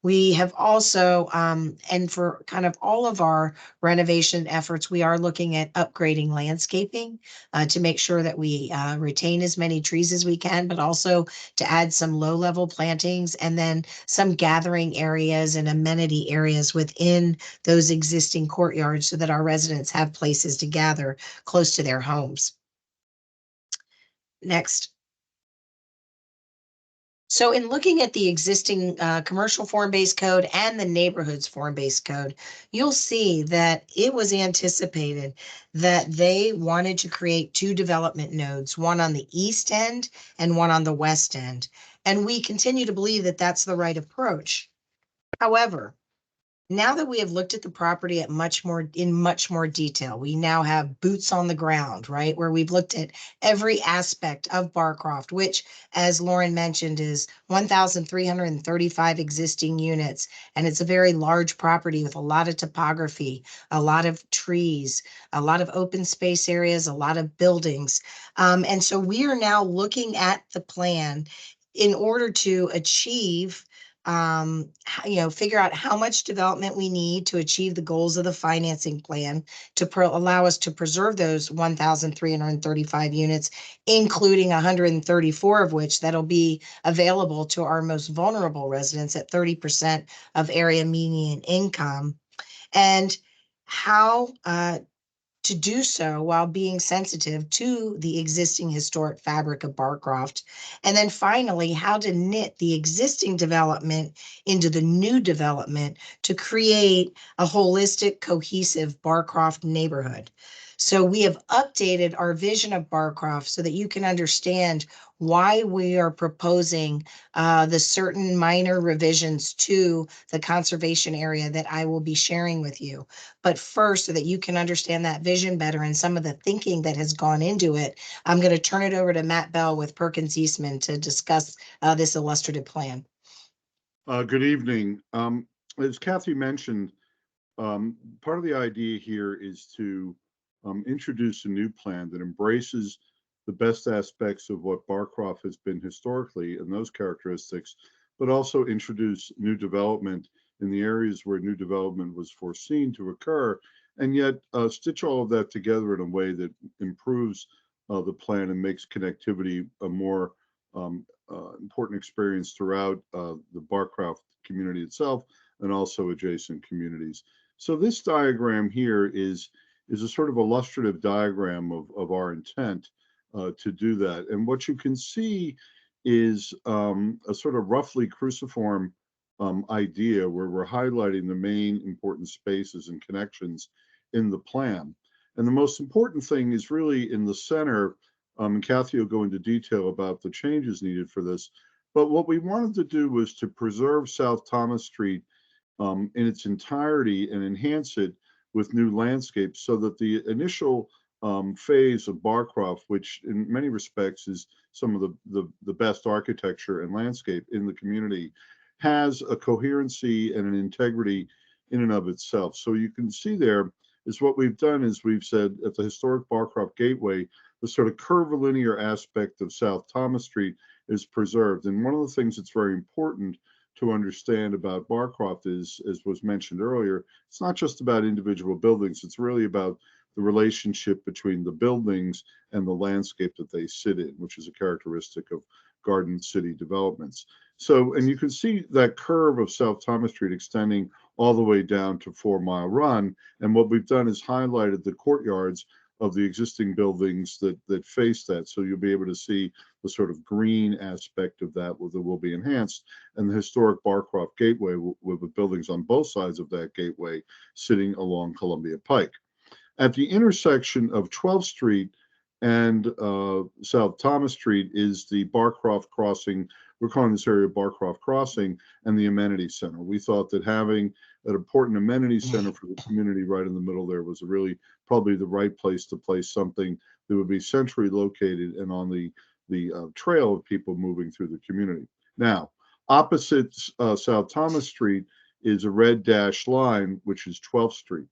We have also, and for kind of all of our renovation efforts, we are looking at upgrading landscaping to make sure that we retain as many trees as we can, but also to add some low-level plantings and then some gathering areas and amenity areas within those existing courtyards so that our residents have places to gather close to their homes. Next. So in looking at the existing commercial form-based code and the neighborhoods form-based code, you'll see that it was anticipated that they wanted to create 2 development nodes, one on the east end and one on the west end. And we continue to believe that that's the right approach. However, Now that we have looked at the property in much more detail, we now have boots on the ground, right? Where we've looked at every aspect of Barcroft, which, as Lauren mentioned, is 1,335 existing units. And it's a very large property with a lot of topography, a lot of trees, a lot of open space areas, a lot of buildings. And so we are now looking at the plan in order to achieve figure out how much development we need to achieve the goals of the financing plan to allow us to preserve those 1,335 units, including 134 of which that'll be available to our most vulnerable residents at 30% of area median income, and how to do so while being sensitive to the existing historic fabric of Barcroft. And then finally, how to knit the existing development into the new development to create a holistic, cohesive Barcroft neighborhood. So we have updated our vision of Barcroft so that you can understand why we are proposing the certain minor revisions to the conservation area that I will be sharing with you. But first, so that you can understand that vision better and some of the thinking that has gone into it, I'm going to turn it over to Matt Bell with Perkins Eastman to discuss this illustrative plan. Good evening. As Kathy mentioned, part of the idea here is to introduce a new plan that embraces the best aspects of what Barcroft has been historically and those characteristics, but also introduce new development in the areas where new development was foreseen to occur, and yet stitch all of that together in a way that improves the plan and makes connectivity a more important experience throughout the Barcroft community itself and also adjacent communities. So this diagram here is a sort of illustrative diagram of our intent to do that. And what you can see is a sort of roughly cruciform idea where we're highlighting the main important spaces and connections in the plan. And the most important thing is really in the center, and Kathy will go into detail about the changes needed for this. But what we wanted to do was to preserve South Thomas Street in its entirety and enhance it with new landscapes so that the initial phase of Barcroft, which in many respects is some of the best architecture and landscape in the community, has a coherency and an integrity in and of itself. So you can see there is what we've done is we've said at the historic Barcroft Gateway, the sort of curvilinear aspect of South Thomas Street is preserved. And one of the things that's very important to understand about Barcroft is, as was mentioned earlier, it's not just about individual buildings, it's really about the relationship between the buildings and the landscape that they sit in, which is a characteristic of Garden City developments. So, and you can see that curve of South Thomas Street extending all the way down to 4 Mile Run. And what we've done is highlighted the courtyards of the existing buildings that face that. So you'll be able to see the sort of green aspect of that will be enhanced, and the historic Barcroft Gateway with the buildings on both sides of that gateway sitting along Columbia Pike. At the intersection of 12th Street and South Thomas Street is the Barcroft Crossing. We're calling this area Barcroft Crossing and the Amenity Center. We thought that having an important amenity center for the community right in the middle there was really probably the right place to place something that would be centrally located and on the trail of people moving through the community. Now, opposite South Thomas Street is a red dashed line, which is 12th Street.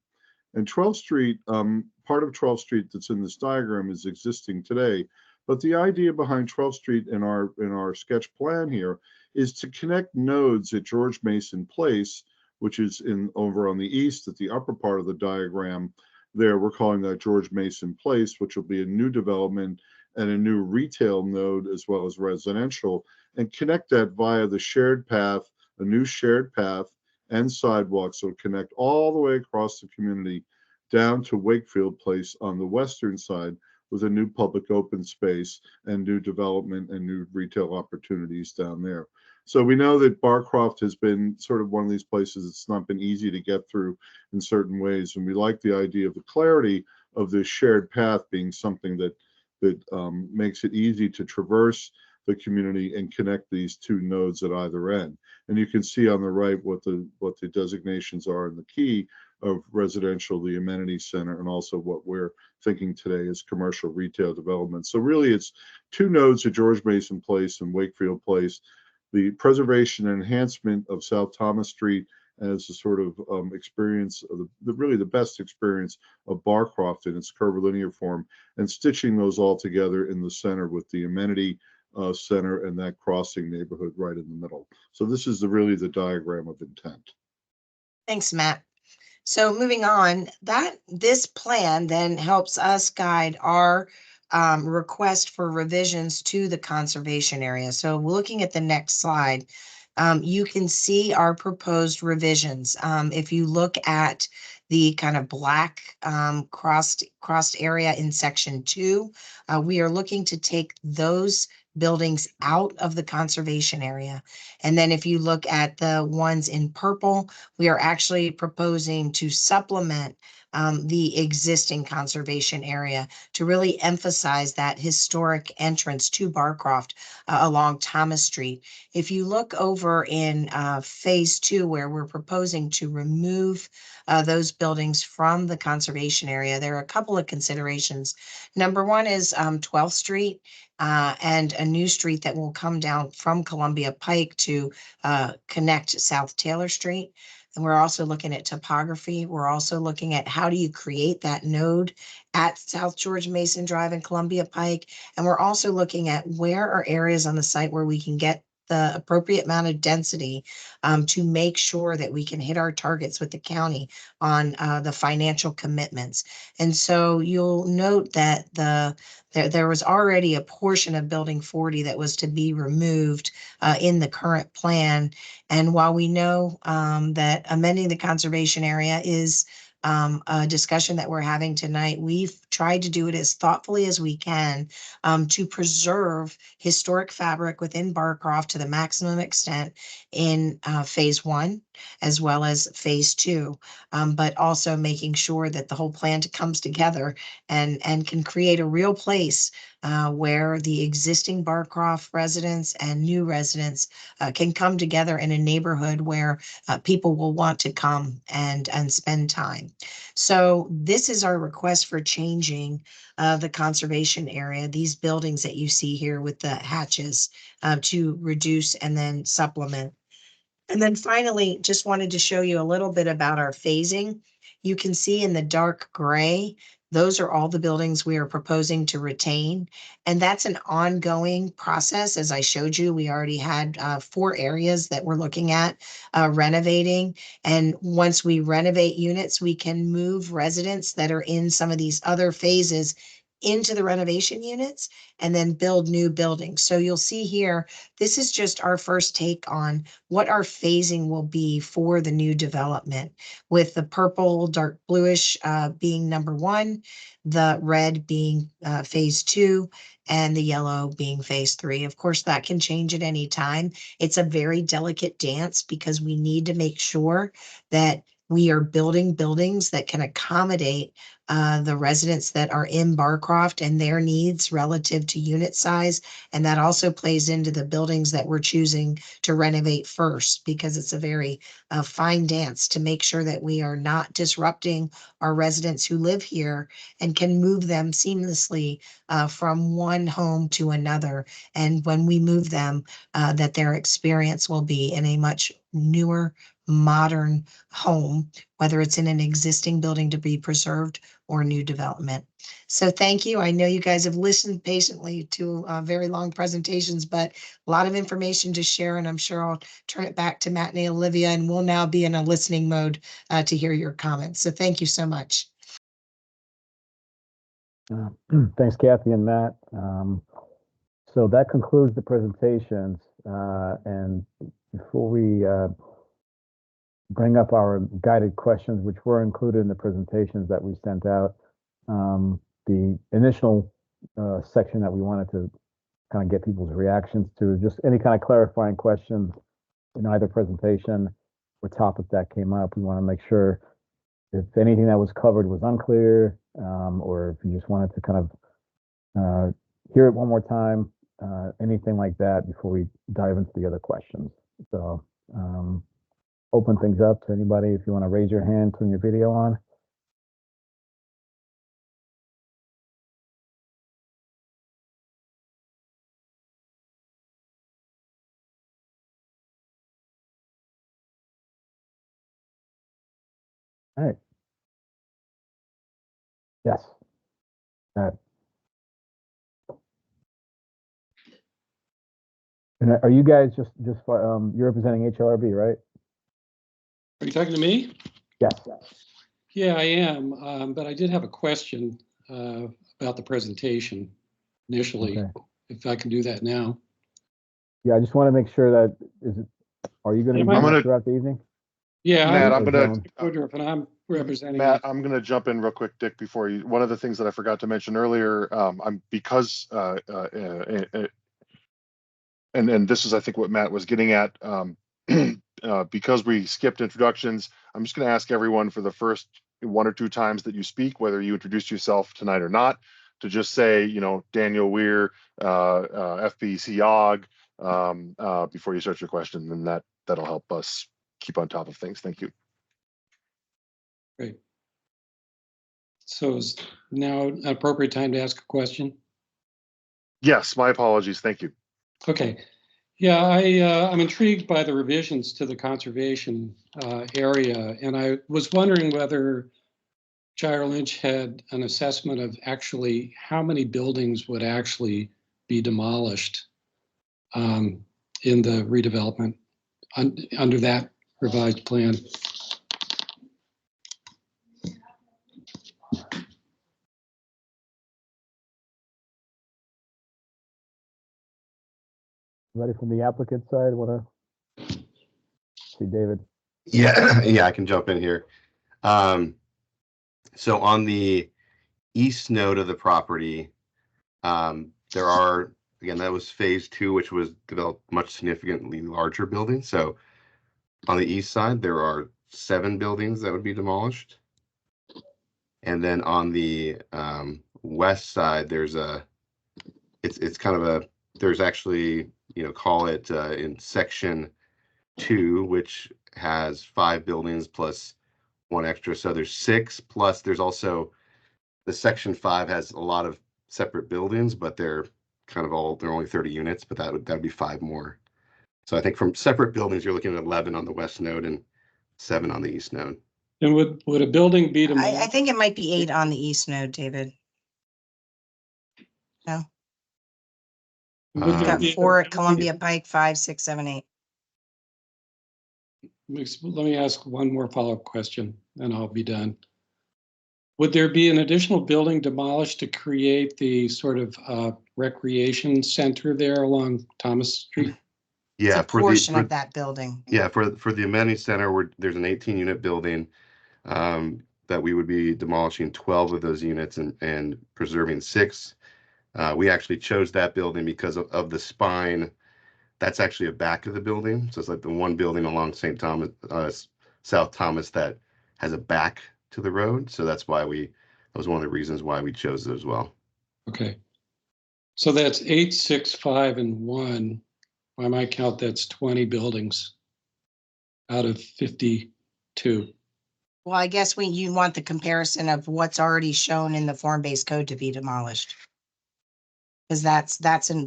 And 12th Street, part of 12th Street that's in this diagram is existing today. But the idea behind 12th Street in our sketch plan here is to connect nodes at George Mason Place, which is over on the east at the upper part of the diagram. There, we're calling that George Mason Place, which will be a new development and a new retail node as well as residential, and connect that via the shared path, a new shared path and sidewalk, so connect all the way across the community down to Wakefield Place on the western side with a new public open space and new development and new retail opportunities down there. So we know that Barcroft has been sort of one of these places it's not been easy to get through in certain ways, and we like the idea of the clarity of this shared path being something that makes it easy to traverse the community and connect these two nodes at either end. And you can see on the right what the designations are and the key of residential, the amenity center, and also what we're thinking today is commercial retail development. So really it's two nodes at George Mason Place and Wakefield Place, the preservation and enhancement of South Thomas Street as a sort of experience of really the best experience of Barcroft in its curvilinear form, and stitching those all together in the center with the amenity center and that crossing neighborhood right in the middle. So this is really the diagram of intent. Thanks, Matt. So moving on, this plan then helps us guide our request for revisions to the conservation area. So looking at the next slide, you can see our proposed revisions. If you look at the kind of black crossed area in section 2, we are looking to take those buildings out of the conservation area. And then if you look at the ones in purple, we are actually proposing to supplement the existing conservation area to really emphasize that historic entrance to Barcroft along Thomas Street. If you look over in phase 2, where we're proposing to remove those buildings from the conservation area, there are a couple of considerations. Number one is 12th Street and a new street that will come down from Columbia Pike to connect South Taylor Street. And we're also looking at topography. We're also looking at how do you create that node at South George Mason Drive and Columbia Pike. And we're also looking at where are areas on the site where we can get the appropriate amount of density to make sure that we can hit our targets with the county on the financial commitments. And so you'll note that there was already a portion of Building 40 that was to be removed in the current plan. And while we know that amending the conservation area is a discussion that we're having tonight, we've tried to do it as thoughtfully as we can to preserve historic fabric within Barcroft to the maximum extent in phase 1 as well as phase 2, but also making sure that the whole plan comes together and can create a real place where the existing Barcroft residents and new residents can come together in a neighborhood where people will want to come and spend time. So this is our request for changing the conservation area, these buildings that you see here with the hatches to reduce and then supplement. And then finally, just wanted to show you a little bit about our phasing. You can see in the dark gray, those are all the buildings we are proposing to retain. And that's an ongoing process. As I showed you, we already had 4 areas that we're looking at renovating. And once we renovate units, we can move residents that are in some of these other phases into the renovation units and then build new buildings. So you'll see here, this is just our first take on what our phasing will be for the new development, with the purple, dark bluish being number 1, the red being phase 2, and the yellow being phase 3. Of course, that can change at any time. It's a very delicate dance because we need to make sure that we are building buildings that can accommodate the residents that are in Barcroft and their needs relative to unit size. And that also plays into the buildings that we're choosing to renovate first, because it's a very fine dance to make sure that we are not disrupting our residents who live here and can move them seamlessly from one home to another. And when we move them, that their experience will be in a much newer, modern home, whether it's in an existing building to be preserved or new development. So thank you. I know you guys have listened patiently to very long presentations, but a lot of information to share, and I'm sure I'll turn it back to Matt and Olivia, and we'll now be in a listening mode to hear your comments. So thank you so much. Thanks, Kathy and Matt. So that concludes the presentations. And before we bring up our guided questions, which were included in the presentations that we sent out, the initial section that we wanted to kind of get people's reactions to, just any kind of clarifying questions in either presentation or topic that came up. We want to make sure if anything that was covered was unclear, or if you just wanted to kind of hear it one more time, anything like that before we dive into the other questions. So open things up to anybody. If you want to raise your hand, turn your video on. All right. Yes. All right. And are you guys just you're representing HLRB, right? Are you talking to me? Yes. Yeah, I am. But I did have a question about the presentation initially, Okay. if I can do that now. Yeah, I just want to make sure that are you going to be doing that throughout the evening? Yeah, Matt, I'm gonna Woodruff, and I'm representing. Matt, I'm gonna jump in real quick, Dick, before you. One of the things that I forgot to mention earlier, I'm because and this is I think what Matt was getting at. Because we skipped introductions, I'm just going to ask everyone for the first 1 or 2 times that you speak, whether you introduce yourself tonight or not, to just say, you know, Daniel Weir, FBC AWG, before you start your question, and that'll help us keep on top of things. Thank you. Great. So is now an appropriate time to ask a question? Yes, my apologies. Thank you. Okay. Yeah, I'm intrigued by the revisions to the conservation area, and I was wondering whether Shire Lynch had an assessment of actually how many buildings would actually be demolished in the redevelopment under that revised plan. Ready from the applicant side? Want to see David? Yeah, yeah, I can jump in here. So on the east node of the property, there are, again, that was phase 2, which was developed much significantly larger buildings. So on the east side, there are 7 buildings that would be demolished. And then on the west side, there's it's kind of there's actually, you know, call it in section 2, which has 5 buildings plus 1 extra. So there's 6, plus there's also the section 5 has a lot of separate buildings, but they're only 30 units, but that'd be 5 more. So I think from separate buildings, you're looking at 11 on the west node and 7 on the east node. And would a building be demolished? I think it might be 8 on the east node, David. No. We've got 4 at Columbia Pike, 5, 6, 7, 8. Let me ask one more follow-up question, and I'll be done. Would there be an additional building demolished to create the sort of recreation center there along Thomas Street? Yeah, it's a portion of that building. Yeah, for the amenity center, there's an 18-unit building that we would be demolishing 12 of those units and preserving 6. We actually chose that building because of the spine. That's actually a back of the building. So it's like the one building along St. Thomas, South Thomas, that has a back to the road. So that's why that was one of the reasons why we chose it as well. Okay. So that's 8, 6, 5, and 1. By my count, that's 20 buildings out of 52. Well, I guess you want the comparison of what's already shown in the form-based code to be demolished. Because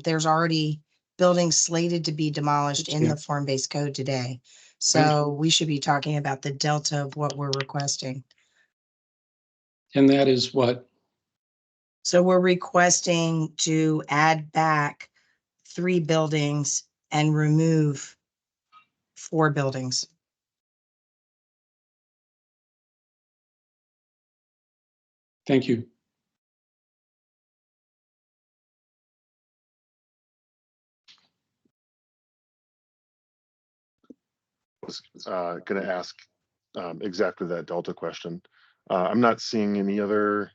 there's already buildings slated to be demolished in the form-based code today. So we should be talking about the delta of what we're requesting. And that is what? So we're requesting to add back 3 buildings and remove 4 buildings. Thank you. I was going to ask exactly that delta question. I'm not seeing any other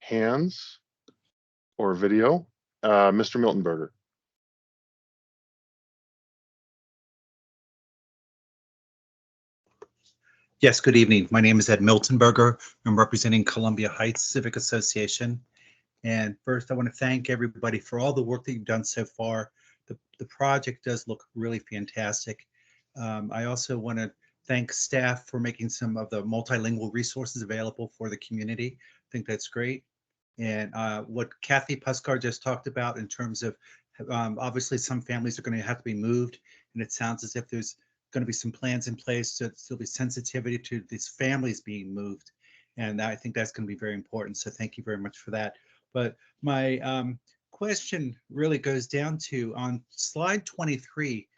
hands or video. Mr. Miltenberger. Yes, good evening. My name is Ed Miltenberger. I'm representing Columbia Heights Civic Association. And first, I want to thank everybody for all the work that you've done so far. The project does look really fantastic. I also want to thank staff for making some of the multilingual resources available for the community. I think that's great. And what Kathy Puskar just talked about in terms of obviously some families are going to have to be moved, and it sounds as if there's going to be some plans in place so there'll be sensitivity to these families being moved. And I think that's going to be very important. So thank you very much for that. But my question really goes down to on slide 23,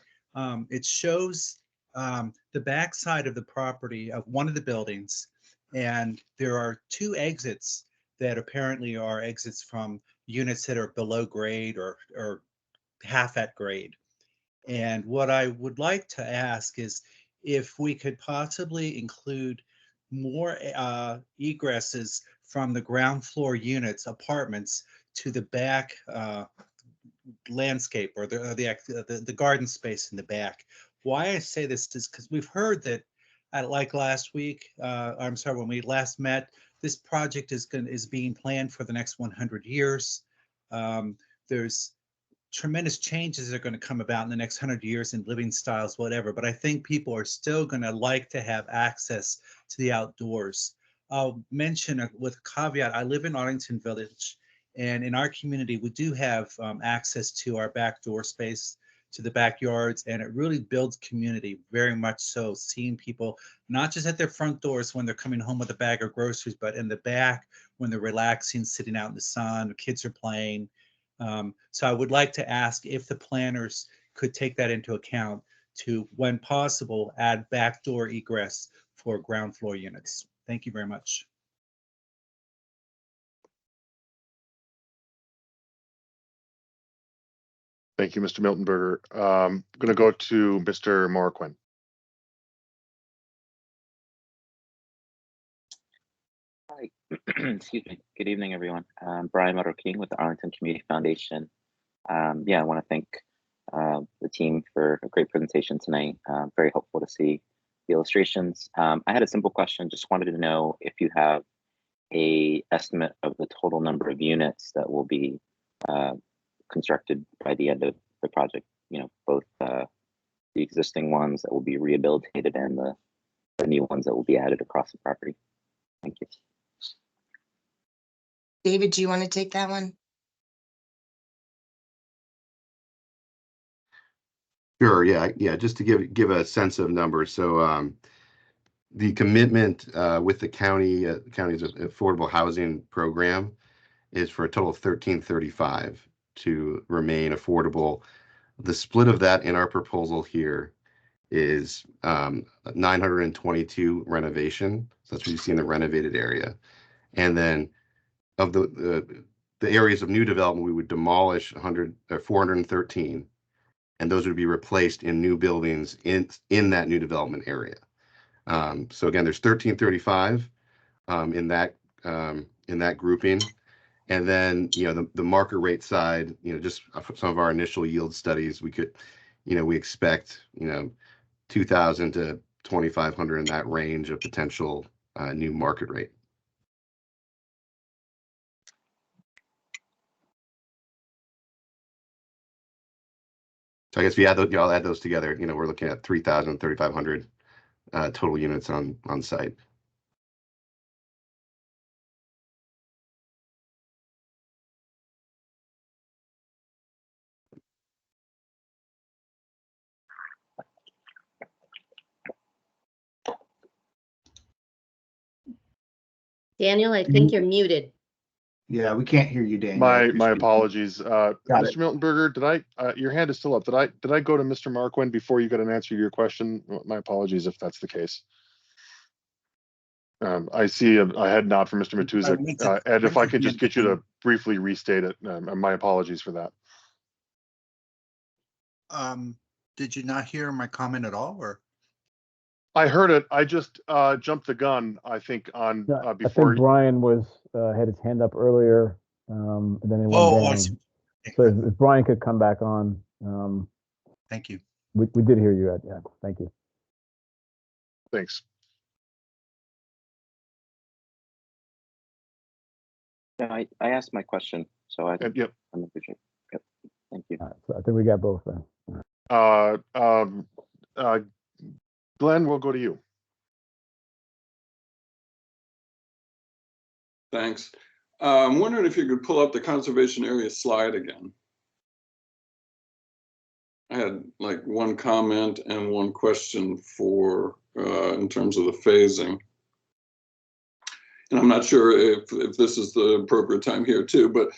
it shows the backside of the property of one of the buildings, and there are two exits that apparently are exits from units that are below grade or half at grade. And what I would like to ask is if we could possibly include more egresses from the ground floor units, apartments, to the back landscape or the garden space in the back. Why I say this is because we've heard that, like last week, I'm sorry, when we last met, this project is being planned for the next 100 years. There's tremendous changes that are going to come about in the next 100 years in living styles, whatever. But I think people are still going to like to have access to the outdoors. I'll mention with a caveat, I live in Arlington Village, and in our community, we do have access to our back door space, to the backyards, and it really builds community very much so, seeing people not just at their front doors when they're coming home with a bag of groceries, but in the back when they're relaxing, sitting out in the sun, the kids are playing. So I would like to ask if the planners could take that into account to, when possible, add backdoor egress for ground floor units. Thank you very much. Thank you, Mr. Miltenberger. I'm going to go to Mr. Morquin. Hi, excuse me. Good evening, everyone. Brian King with the Arlington Community Foundation. Yeah, I want to thank the team for a great presentation tonight. Very helpful to see the illustrations. I had a simple question. Just wanted to know if you have an estimate of the total number of units that will be constructed by the end of the project. You know, both the existing ones that will be rehabilitated and the new ones that will be added across the property. Thank you. David, do you want to take that one? Sure. Yeah. Just to give a sense of numbers. So the commitment with the county's affordable housing program is for a total of 1335 to remain affordable. The split of that in our proposal here is 922 renovation. So that's what you see in the renovated area. And then of the areas of new development, we would demolish 413, and those would be replaced in new buildings in that new development area. So again, there's 1335 in that grouping. And then, you know, the market rate side, you know, just some of our initial yield studies, we expect, you know, 2,000 to 2,500 in that range of potential new market rate. So I guess we add those, I'll add those together. You know, we're looking at 3,000, 3,500 total units on site. Daniel, I think you're muted. Yeah, we can't hear you, Daniel. My apologies. Mr. Miltenberger, did I your hand is still up. Did I go to Mr. Marquin before you got an answer to your question? My apologies if that's the case. I see a head nod from Mr. Matuszak. Ed, if I could just get you to briefly restate it. My apologies for that. Did you not hear my comment at all, or? I heard it. I just jumped the gun, I think, on before. I think Brian was had his hand up earlier, and then he went down. So if Brian could come back on. Thank you. We did hear you, Ed. Yeah, thank you. Thanks. No, I asked my question, so I Yep. I'm appreciate. Yep. Thank you. So I think we got both then. Glenn, we'll go to you. Thanks. I'm wondering if you could pull up the conservation area slide again. I had like one comment and one question for in terms of the phasing. And I'm not sure if this is the appropriate time here too, but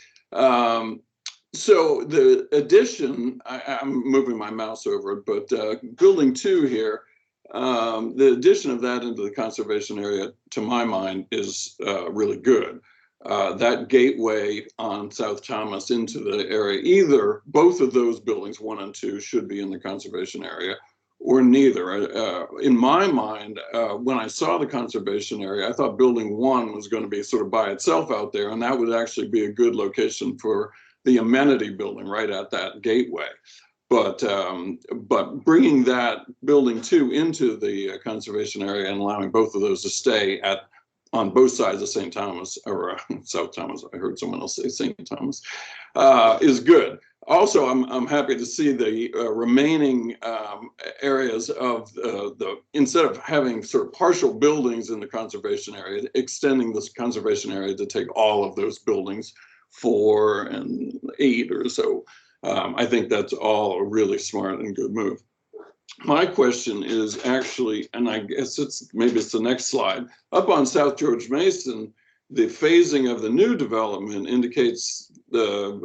so the addition, I'm moving my mouse over it, but building 2 here, the addition of that into the conservation area, to my mind, is really good. That gateway on South Thomas into the area, both of those buildings, 1 and 2, should be in the conservation area, or neither. In my mind, when I saw the conservation area, I thought building 1 was going to be sort of by itself out there, and that would actually be a good location for the amenity building right at that gateway. But bringing that building 2 into the conservation area and allowing both of those to stay on both sides of St. Thomas, or South Thomas, I heard someone else say St. Thomas, is good. Also, I'm happy to see the remaining areas of instead of having sort of partial buildings in the conservation area, extending this conservation area to take all of those buildings, 4 and 8 or so. I think that's all a really smart and good move. My question is actually, and I guess maybe it's the next slide, up on South George Mason, the phasing of the new development indicates the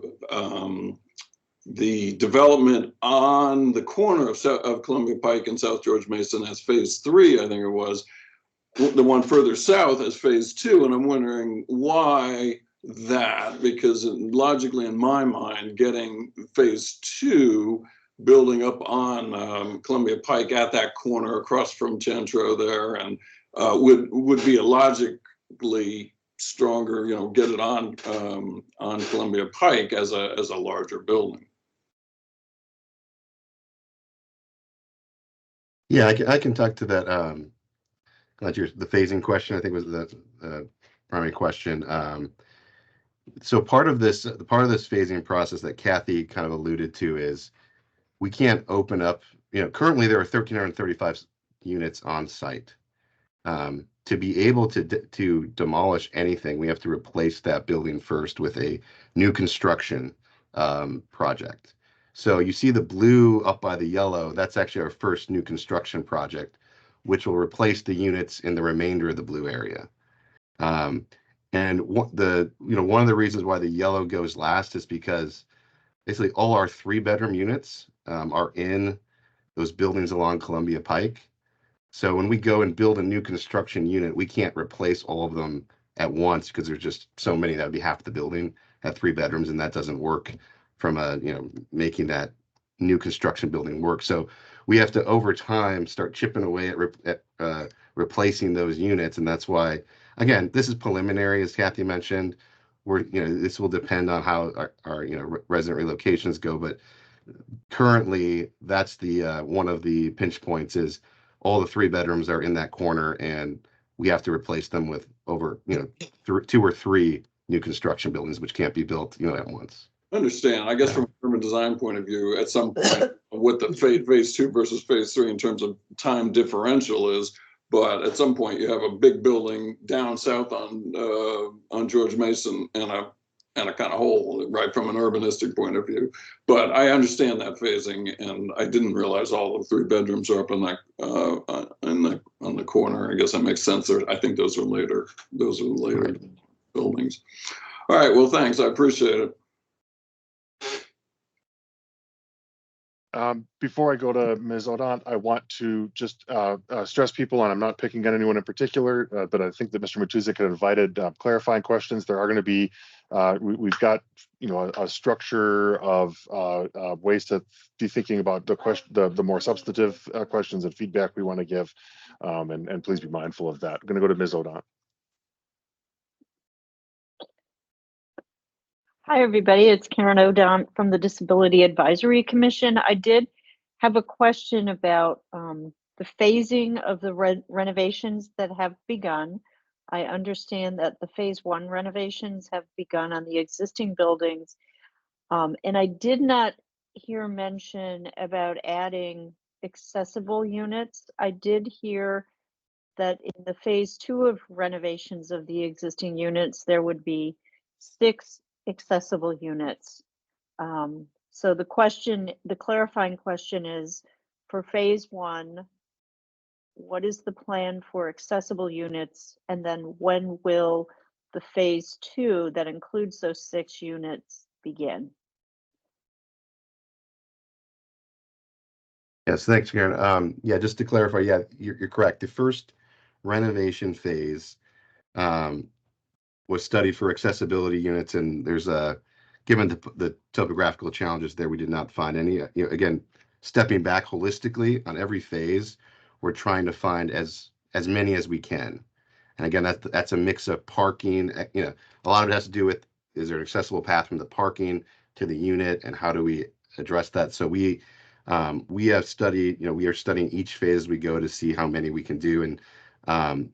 development on the corner of Columbia Pike and South George Mason as phase 3, I think it was, the one further south as phase 2, and I'm wondering why that, because logically in my mind, getting phase 2 building up on Columbia Pike at that corner across from Chantro there, and would be a logically stronger, get it on Columbia Pike as a larger building. Yeah, I can talk to that. The phasing question, I think, was the primary question. So part of this phasing process that Kathy kind of alluded to is we can't open up. Currently there are 1,335 units on site. To be able to demolish anything, we have to replace that building first with a new construction project. So you see the blue up by the yellow, that's actually our first new construction project, which will replace the units in the remainder of the blue area. And one of the reasons why the yellow goes last is because basically all our 3-bedroom units are in those buildings along Columbia Pike. So when we go and build a new construction unit, we can't replace all of them at once because there's just so many. That would be half the building at 3 bedrooms, and that doesn't work from making that new construction building work. So we have to over time start chipping away at replacing those units, and that's why, again, this is preliminary, as Kathy mentioned. This will depend on how our resident relocations go, but currently that's the one of the pinch points is all the 3 bedrooms are in that corner, and we have to replace them with over 2 or 3 new construction buildings, which can't be built at once. I understand. I guess from a urban design point of view, at some point, what the phase 2 versus phase 3 in terms of time differential is, but at some point you have a big building down south on George Mason and a kind of hole, right, from an urbanistic point of view. But I understand that phasing, and I didn't realize all of 3 bedrooms are up in that on the corner. I guess that makes sense. I think those are later right. Buildings. All right. Well, thanks. I appreciate it. Before I go to Ms. Odant, I want to just stress people, and I'm not picking on anyone in particular, but I think that Mr. Matuzik had invited clarifying questions. There are going to be, we've got, a structure of ways to be thinking about the more substantive questions and feedback we want to give, and please be mindful of that. I'm going to go to Ms. Odant. Hi, everybody. It's Karen Odant from the Disability Advisory Commission. I did have a question about the phasing of the renovations that have begun. I understand that the phase 1 renovations have begun on the existing buildings. And I did not hear mention about adding accessible units. I did hear that in the phase 2 of renovations of the existing units, there would be 6 accessible units. So the clarifying question is, for phase 1, what is the plan for accessible units? And then when will the phase 2 that includes those 6 units begin? Yes, thanks, Karen. Yeah, just to clarify, yeah, you're correct. The first renovation phase was studied for accessibility units, and there's given the topographical challenges there, we did not find any. Again, stepping back holistically on every phase, we're trying to find as many as we can. And again, that's a mix of parking. A lot of it has to do with, is there an accessible path from the parking to the unit, and how do we address that? So we have studied, we are studying each phase as we go to see how many we can do. And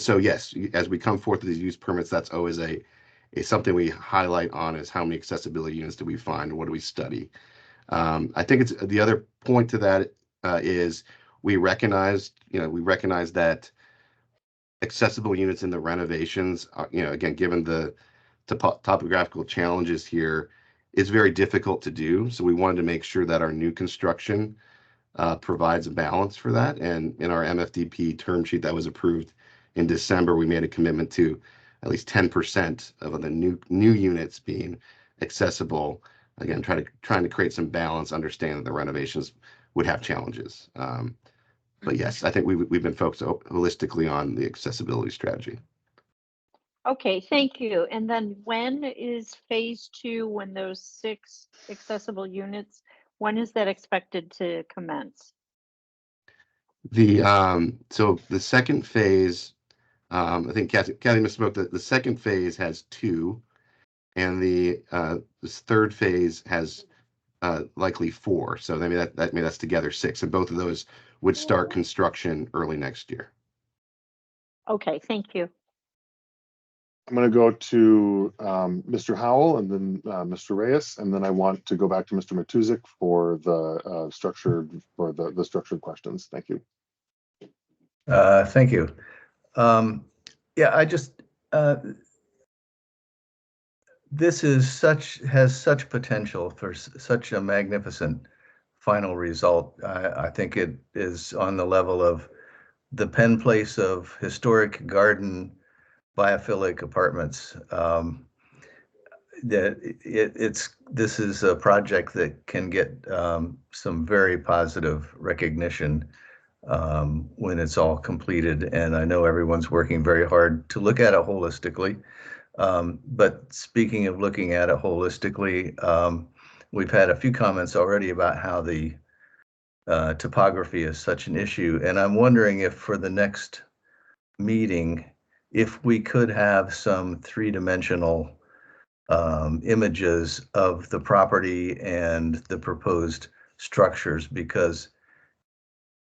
so yes, as we come forth with these use permits, that's always something we highlight on, is how many accessibility units do we find, and what do we study. I think it's the other point to that is we recognize that accessible units in the renovations, again, given the topographical challenges here, is very difficult to do. So we wanted to make sure that our new construction provides a balance for that. And in our MFDP term sheet that was approved in December, we made a commitment to at least 10% of the new units being accessible. Again, trying to create some balance, understand that the renovations would have challenges. But yes, I think we've been focused holistically on the accessibility strategy. Okay, thank you. And then when is phase 2, when those 6 accessible units, when is that expected to commence? So the second phase, I think Kathy misspoke. The second phase has 2, and this third phase has likely 4. So maybe that's together 6, and both of those would start construction early next year. Okay, thank you. I'm going to go to Mr. Howell, and then Mr. Reyes, and then I want to go back to Mr. Matuzik for the structured questions. Thank you. Thank you. Yeah, this has such potential for such a magnificent final result. I think it is on the level of the Penn Place of historic garden biophilic apartments. This is a project that can get some very positive recognition when it's all completed, and I know everyone's working very hard to look at it holistically. But speaking of looking at it holistically, we've had a few comments already about how the topography is such an issue, and I'm wondering if for the next meeting, if we could have some 3-dimensional images of the property and the proposed structures, because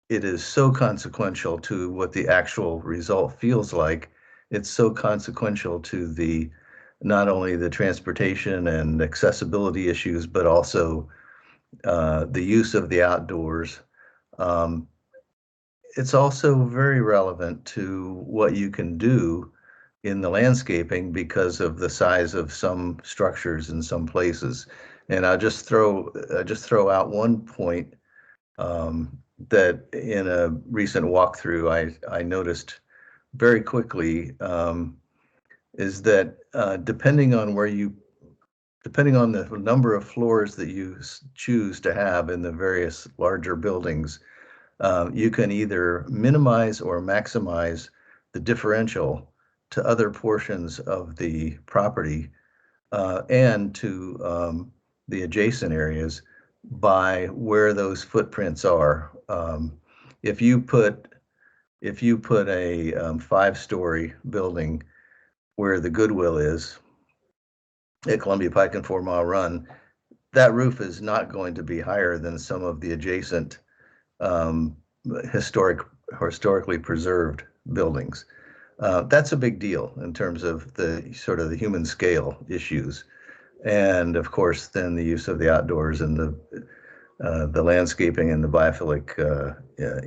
it is so consequential to what the actual result feels like. It's so consequential to not only the transportation and accessibility issues, but also the use of the outdoors. It's also very relevant to what you can do in the landscaping because of the size of some structures in some places. And I'll just throw out one point that in a recent walkthrough I noticed very quickly, is that depending on the number of floors that you choose to have in the various larger buildings, you can either minimize or maximize the differential to other portions of the property and to the adjacent areas by where those footprints are. If you put a 5-story building where the Goodwill is at Columbia Pike and 4 Mile Run, that roof is not going to be higher than some of the adjacent historically preserved buildings. That's a big deal in terms of the sort of the human scale issues. And of course, then the use of the outdoors and the landscaping and the biophilic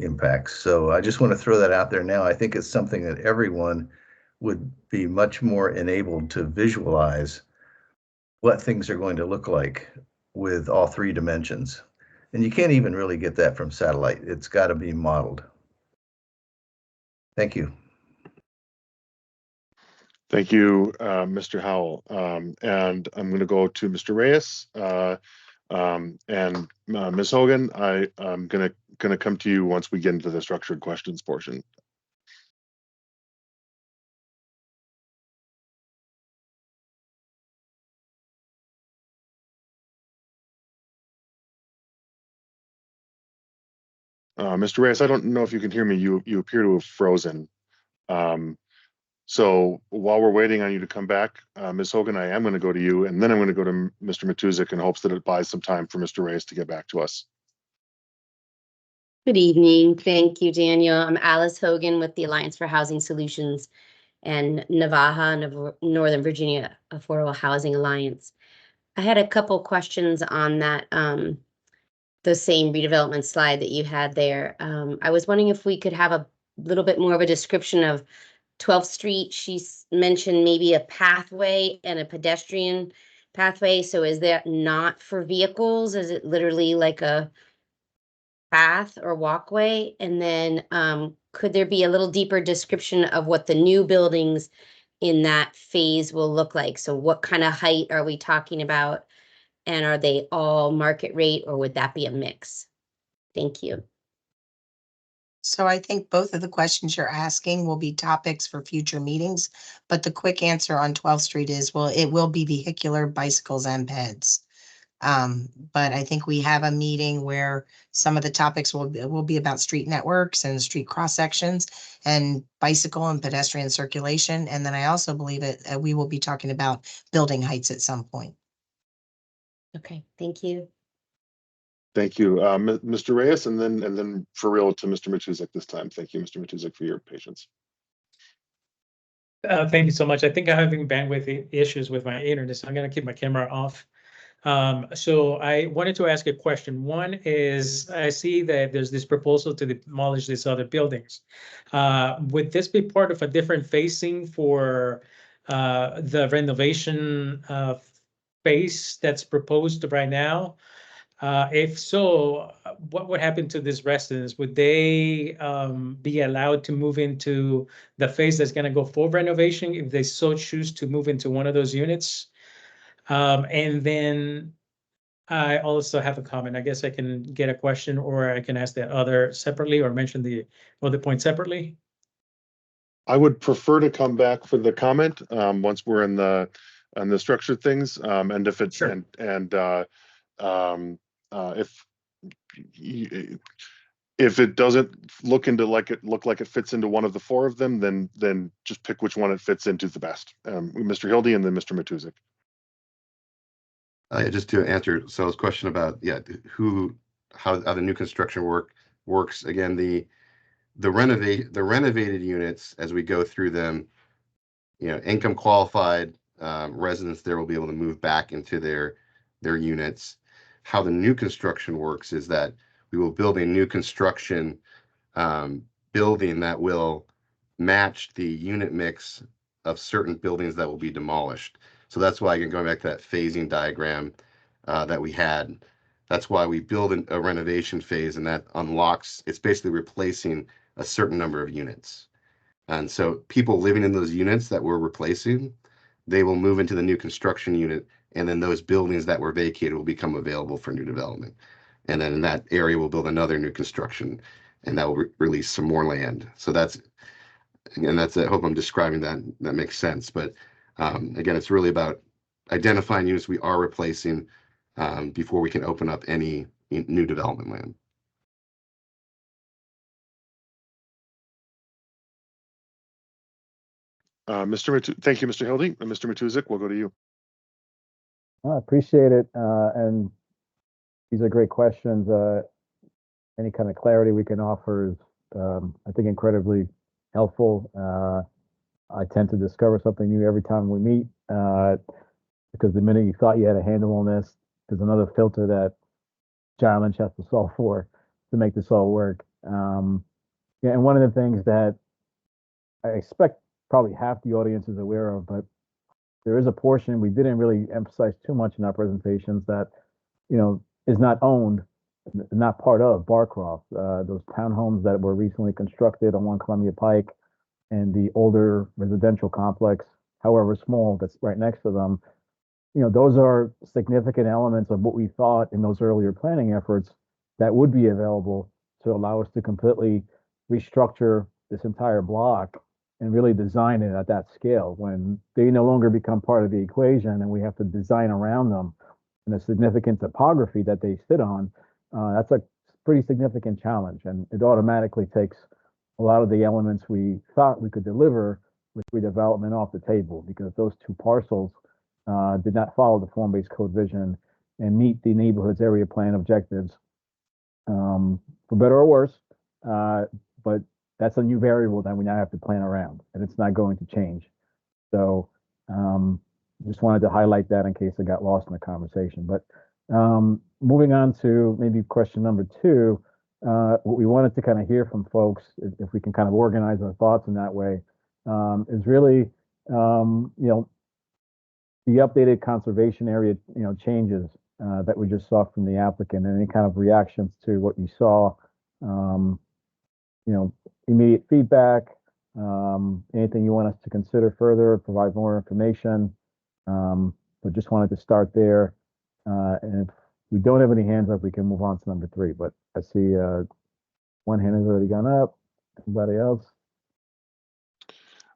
impacts. So I just want to throw that out there now. I think it's something that everyone would be much more enabled to visualize what things are going to look like with all three dimensions. And you can't even really get that from satellite. It's got to be modeled. Thank you. Thank you, Mr. Howell. And I'm going to go to Mr. Reyes and Ms. Hogan. I'm going to come to you once we get into the structured questions portion. Mr. Reyes, I don't know if you can hear me. You appear to have frozen. So while we're waiting on you to come back, Ms. Hogan, I am going to go to you, and then I'm going to go to Mr. Matuzik in hopes that it buys some time for Mr. Reyes to get back to us. Good evening. Thank you, Daniel. I'm Alice Hogan with the Alliance for Housing Solutions and Navajo, Northern Virginia Affordable Housing Alliance. I had a couple questions on that, the same redevelopment slide that you had there. I was wondering if we could have a little bit more of a description of 12th Street. She's mentioned maybe a pathway and a pedestrian pathway. So is that not for vehicles? Is it literally like a path or walkway? And then could there be a little deeper description of what the new buildings in that phase will look like? So what kind of height are we talking about? And are they all market rate, or would that be a mix? Thank you. So I think both of the questions you're asking will be topics for future meetings, but the quick answer on 12th Street is, well, it will be vehicular, bicycles, and peds. But I think we have a meeting where some of the topics will be about street networks and street cross sections and bicycle and pedestrian circulation. And then I also believe we will be talking about building heights at some point. Okay, thank you. Thank you, Mr. Reyes, and then for real to Mr. Matuzik this time. Thank you, Mr. Matuzik, for your patience. Thank you so much. I think I'm having bandwidth issues with my internet, so I'm going to keep my camera off. So I wanted to ask a question. One is, I see that there's this proposal to demolish these other buildings. Would this be part of a different phasing for the renovation phase that's proposed right now? If so, what would happen to these residents? Would they be allowed to move into the phase that's going to go for renovation if they so choose to move into one of those units? And then I also have a comment. I guess I can get a question, or I can ask that other separately, or mention the other point separately. I would prefer to come back for the comment once we're in the structured things, and if it's sure. If it doesn't look like it fits into one of the four of them, then just pick which one it fits into the best. Mr. Hildy and then Mr. Matuzik. Just to answer Sal's question about how the new construction works. Again, the renovated units, as we go through them, income qualified residents there will be able to move back into their units. How the new construction works is that we will build a new construction building that will match the unit mix of certain buildings that will be demolished. So that's why, again, going back to that phasing diagram that we had, that's why we build a renovation phase, and that unlocks, it's basically replacing a certain number of units. And so people living in those units that we're replacing, they will move into the new construction unit, and then those buildings that were vacated will become available for new development. And then in that area, we'll build another new construction, and that will release some more land. So that's, again, I hope I'm describing that makes sense. But again, it's really about identifying units we are replacing before we can open up any new development land. Thank you, Mr. Hildy. And Mr. Matuzik, we'll go to you. I appreciate it. And these are great questions. Any kind of clarity we can offer is, I think, incredibly helpful. I tend to discover something new every time we meet, because the minute you thought you had a handle on this, there's another filter that John Lynch has to solve for to make this all work. Yeah, and one of the things that I expect probably half the audience is aware of, but there is a portion we didn't really emphasize too much in our presentations that, is not owned, not part of Barcroft. Those townhomes that were recently constructed on 1 Columbia Pike and the older residential complex, however small, that's right next to them, those are significant elements of what we thought in those earlier planning efforts that would be available to allow us to completely restructure this entire block and really design it at that scale when they no longer become part of the equation and we have to design around them and the significant topography that they sit on. That's a pretty significant challenge, and it automatically takes a lot of the elements we thought we could deliver with redevelopment off the table, because those two parcels did not follow the form-based code vision and meet the neighborhood's area plan objectives, for better or worse. But that's a new variable that we now have to plan around, and it's not going to change. So just wanted to highlight that in case it got lost in the conversation. But moving on to maybe question number 2, what we wanted to kind of hear from folks, if we can kind of organize our thoughts in that way, is really, the updated conservation area, changes that we just saw from the applicant, and any kind of reactions to what you saw, immediate feedback, anything you want us to consider further, provide more information. But just wanted to start there. And if we don't have any hands up, we can move on to number 3. But I see one hand has already gone up. Anybody else?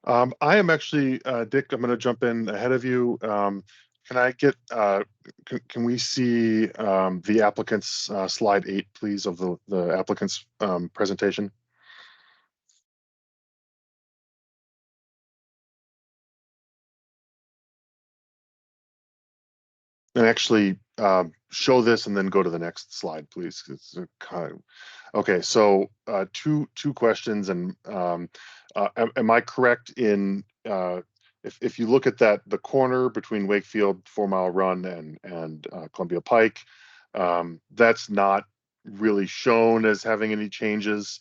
I am actually, Dick, I'm going to jump in ahead of you. Can I get, can we see the applicant's slide 8, please, of the applicant's presentation? And actually show this and then go to the next slide, please. It's kind of, okay, so two questions. And am I correct in, if you look at the corner between Wakefield 4 Mile Run and Columbia Pike, that's not really shown as having any changes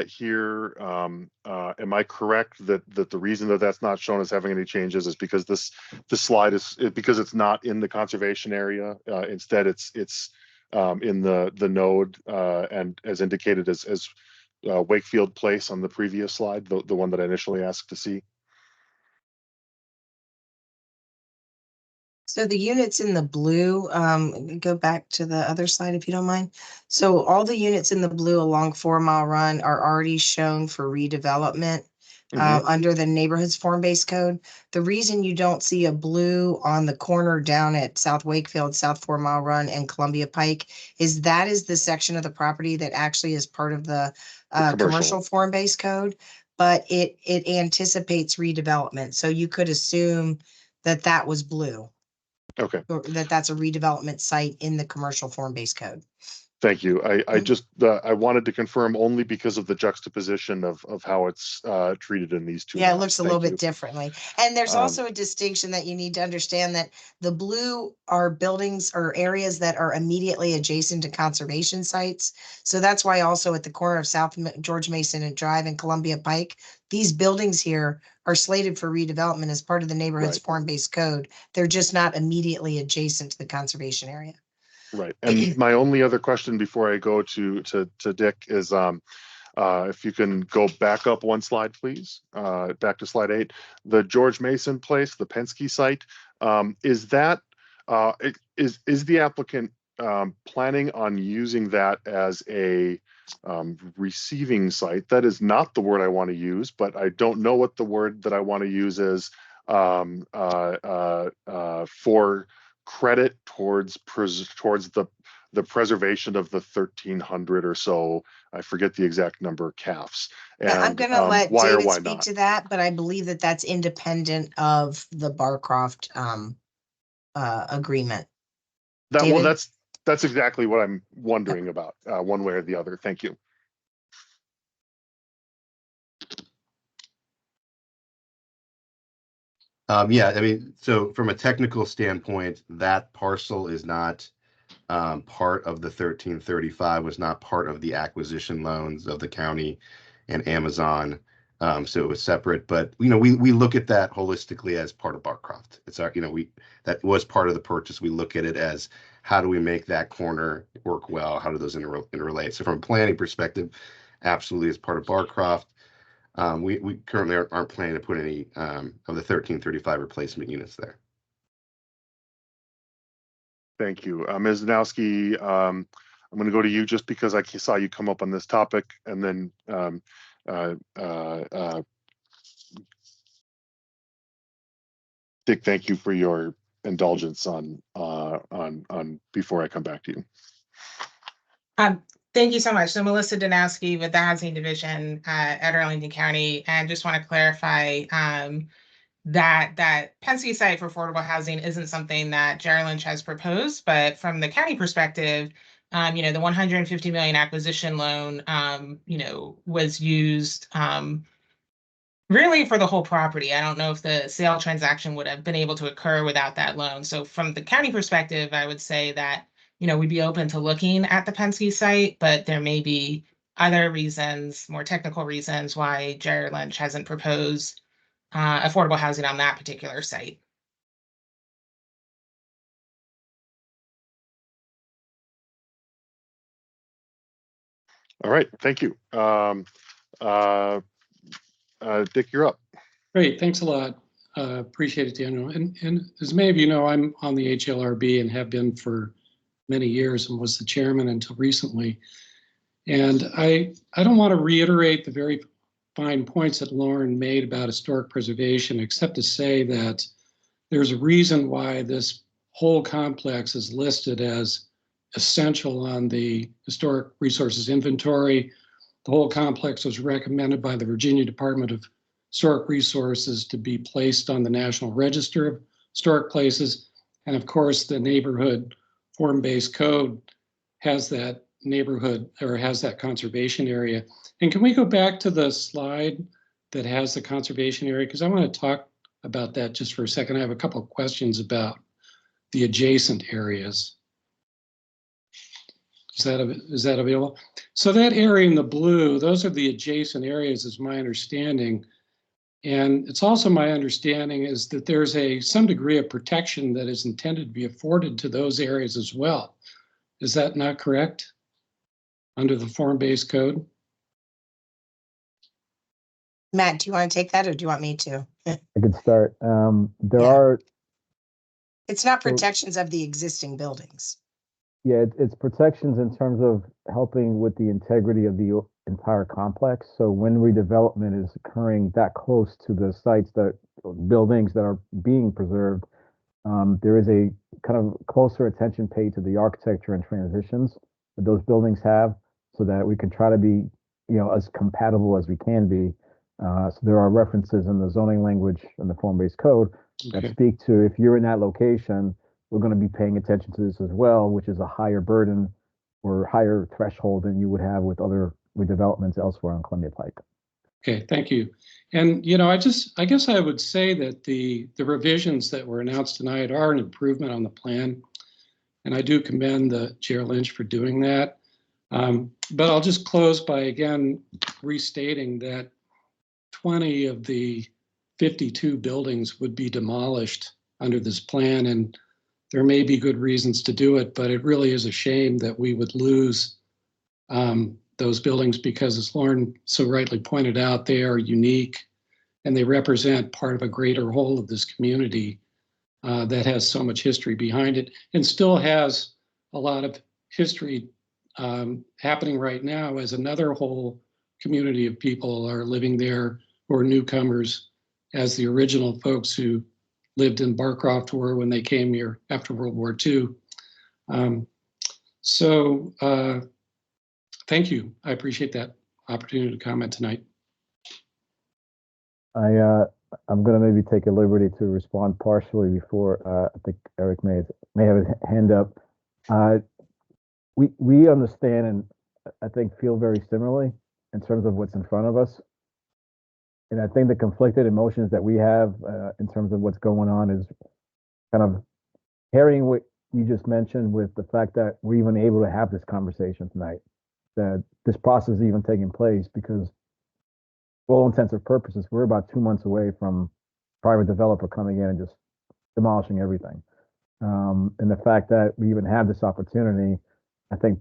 here. Am I correct that the reason that that's not shown as having any changes is because this slide is because it's not in the conservation area? Instead, it's in the node and as indicated as Wakefield Place on the previous slide, the one that I initially asked to see. So the units in the blue, go back to the other slide if you don't mind. So all the units in the blue along 4 Mile Run are already shown for redevelopment under the neighborhoods form-based code. The reason you don't see a blue on the corner down at South Wakefield, South 4 Mile Run and Columbia Pike is that is the section of the property that actually is part of the commercial form-based code, but it anticipates redevelopment. So you could assume that that was blue. Okay. Or that's a redevelopment site in the commercial form-based code. Thank you. I just I wanted to confirm only because of the juxtaposition of how it's treated in these two. Yeah, it maps. looks a little bit differently. And there's also a distinction that you need to understand that the blue are buildings or areas that are immediately adjacent to conservation sites. So that's why also at the corner of South George Mason and Drive and Columbia Pike, these buildings here are slated for redevelopment as part of the neighborhood's form-based code. They're just not immediately adjacent to the conservation area. Right. And my only other question before I go to Dick is if you can go back up one slide, please, back to slide 8. The George Mason Place, the Penske site, is that is the applicant planning on using that as a receiving site? That is not the word I want to use, but I don't know what the word that I want to use is for credit towards the preservation of the 1,300 or so, I forget the exact number, calves. And I'm going to let why David or why speak not? to that, but I believe that that's independent of the Barcroft agreement. Well, that's exactly what I'm wondering about, one way or the other. Thank you. Yeah, I mean, so from a technical standpoint, that parcel is not part of the 1335, was not part of the acquisition loans of the county and Amazon. So it was separate, but we look at that holistically as part of Barcroft. It's our, that was part of the purchase. We look at it as how do we make that corner work well? How do those interrelate? So from a planning perspective, absolutely as part of Barcroft. We currently aren't planning to put any of the 1335 replacement units there. Thank you. Ms. Danowski, I'm going to go to you just because I saw you come up on this topic, and then Dick, thank you for your indulgence on before I come back to you. Thank you so much. So Melissa Danowski with the Housing Division at Arlington County, and just want to clarify that Penske site for affordable housing isn't something that Jerry Lynch has proposed, but from the county perspective, the $150 million acquisition loan, was used really for the whole property. I don't know if the sale transaction would have been able to occur without that loan. So from the county perspective, I would say that, we'd be open to looking at the Penske site, but there may be other reasons, more technical reasons, why Jerry Lynch hasn't proposed affordable housing on that particular site. All right, thank you. Dick, you're up. Great, thanks a lot. Appreciate it, Daniel. And as many of you know, I'm on the HLRB and have been for many years and was the chairman until recently. And I don't want to reiterate the very fine points that Lauren made about historic preservation, except to say that there's a reason why this whole complex is listed as essential on the historic resources inventory. The whole complex was recommended by the Virginia Department of Historic Resources to be placed on the National Register of Historic Places. And of course, the neighborhood form-based code has that neighborhood or has that conservation area. And can we go back to the slide that has the conservation area? Because I want to talk about that just for a second. I have a couple of questions about the adjacent areas. Is that available? So that area in the blue, those are the adjacent areas, is my understanding. And it's also my understanding is that there's some degree of protection that is intended to be afforded to those areas as well. Is that not correct? Under the form-based code? Matt, do you want to take that, or do you want me to? I could start. Are. It's not protections of the existing buildings. Yeah, it's protections in terms of helping with the integrity of the entire complex. So when redevelopment is occurring that close to the sites buildings that are being preserved, there is a kind of closer attention paid to the architecture and transitions that those buildings have, so that we can try to be, as compatible as we can be. So there are references in the zoning language and the form-based code that speak to, if you're in that location, we're going to be paying attention to this as well, which is a higher burden or higher threshold than you would have with other redevelopments elsewhere on Columbia Pike. Okay, thank you. And, I guess I would say that the revisions that were announced tonight are an improvement on the plan. And I do commend the Chair Lynch for doing that. But I'll just close by, again, restating that 20 of the 52 buildings would be demolished under this plan. And there may be good reasons to do it, but it really is a shame that we would lose those buildings because, as Lauren so rightly pointed out, they are unique and they represent part of a greater whole of this community that has so much history behind it and still has a lot of history happening right now as another whole community of people are living there who are newcomers, as the original folks who lived in Barcroft were when they came here after World War II. Thank you. I appreciate that opportunity to comment tonight. I'm going to maybe take a liberty to respond partially before I think Eric may have his hand up. We understand and I think feel very similarly in terms of what's in front of us. And I think the conflicted emotions that we have in terms of what's going on is kind of pairing what you just mentioned with the fact that we're even able to have this conversation tonight, that this process is even taking place, because for all intents and purposes, we're about 2 months away from private developer coming in and just demolishing everything. And the fact that we even have this opportunity, I think,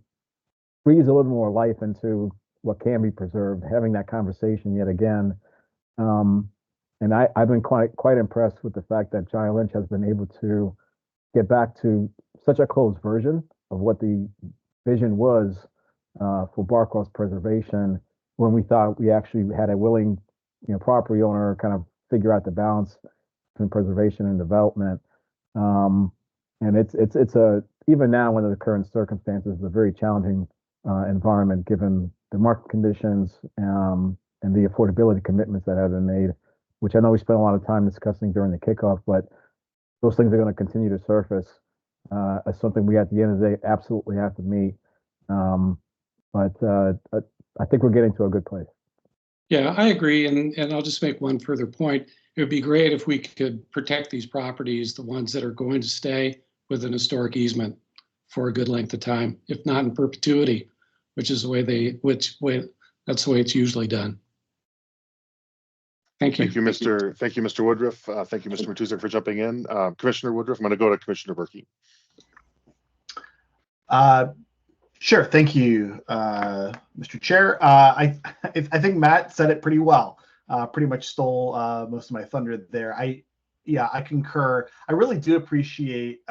breathes a little more life into what can be preserved, having that conversation yet again. And I've been quite impressed with the fact that Giant Lynch has been able to get back to such a close version of what the vision was for Barcroft's preservation, when we thought we actually had a willing, property owner kind of figure out the balance between preservation and development. And it's a, even now under the current circumstances, a very challenging environment given the market conditions and the affordability commitments that have been made, which I know we spent a lot of time discussing during the kickoff, but those things are going to continue to surface as something we at the end of the day absolutely have to meet. But I think we're getting to a good place. Yeah, I agree. And I'll just make one further point. It would be great if we could protect these properties, the ones that are going to stay, with an historic easement for a good length of time, if not in perpetuity, which is the way that's the way it's usually done. Thank you. Thank you, Mr. Woodruff. Thank you, Mr. Matusek, for jumping in. Commissioner Woodruff, I'm going to go to Commissioner Berkey. Sure. Thank you, Mr. Chair. I think Matt said it pretty well. Pretty much stole most of my thunder there. I concur. I really do appreciate,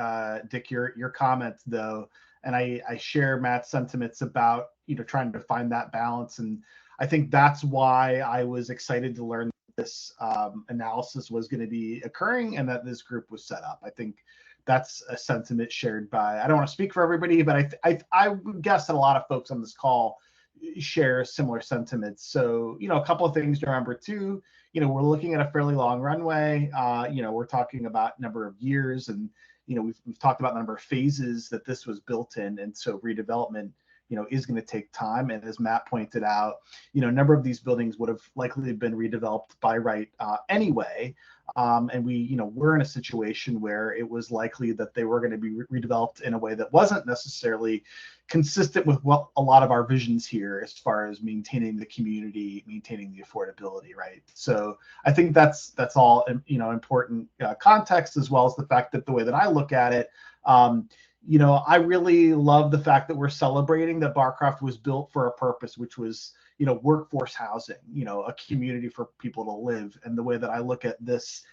Dick, your comments though, and I share Matt's sentiments about trying to find that balance. And I think that's why I was excited to learn this analysis was going to be occurring and that this group was set up. I think that's a sentiment shared by, I don't want to speak for everybody, but I would guess that a lot of folks on this call share similar sentiments. So, a couple of things to remember too, we're looking at a fairly long runway. We're talking about number of years, and, we've talked about the number of phases that this was built in. And so redevelopment, is going to take time. And as Matt pointed out, a number of these buildings would have likely been redeveloped by right anyway. And we're in a situation where it was likely that they were going to be redeveloped in a way that wasn't necessarily consistent with what a lot of our visions here, as far as maintaining the community, maintaining the affordability, right? So I think that's all important context, as well as the fact that the way that I look at it, I really love the fact that we're celebrating that Barcroft was built for a purpose, which was, workforce housing, a community for people to live. And the way that I look at this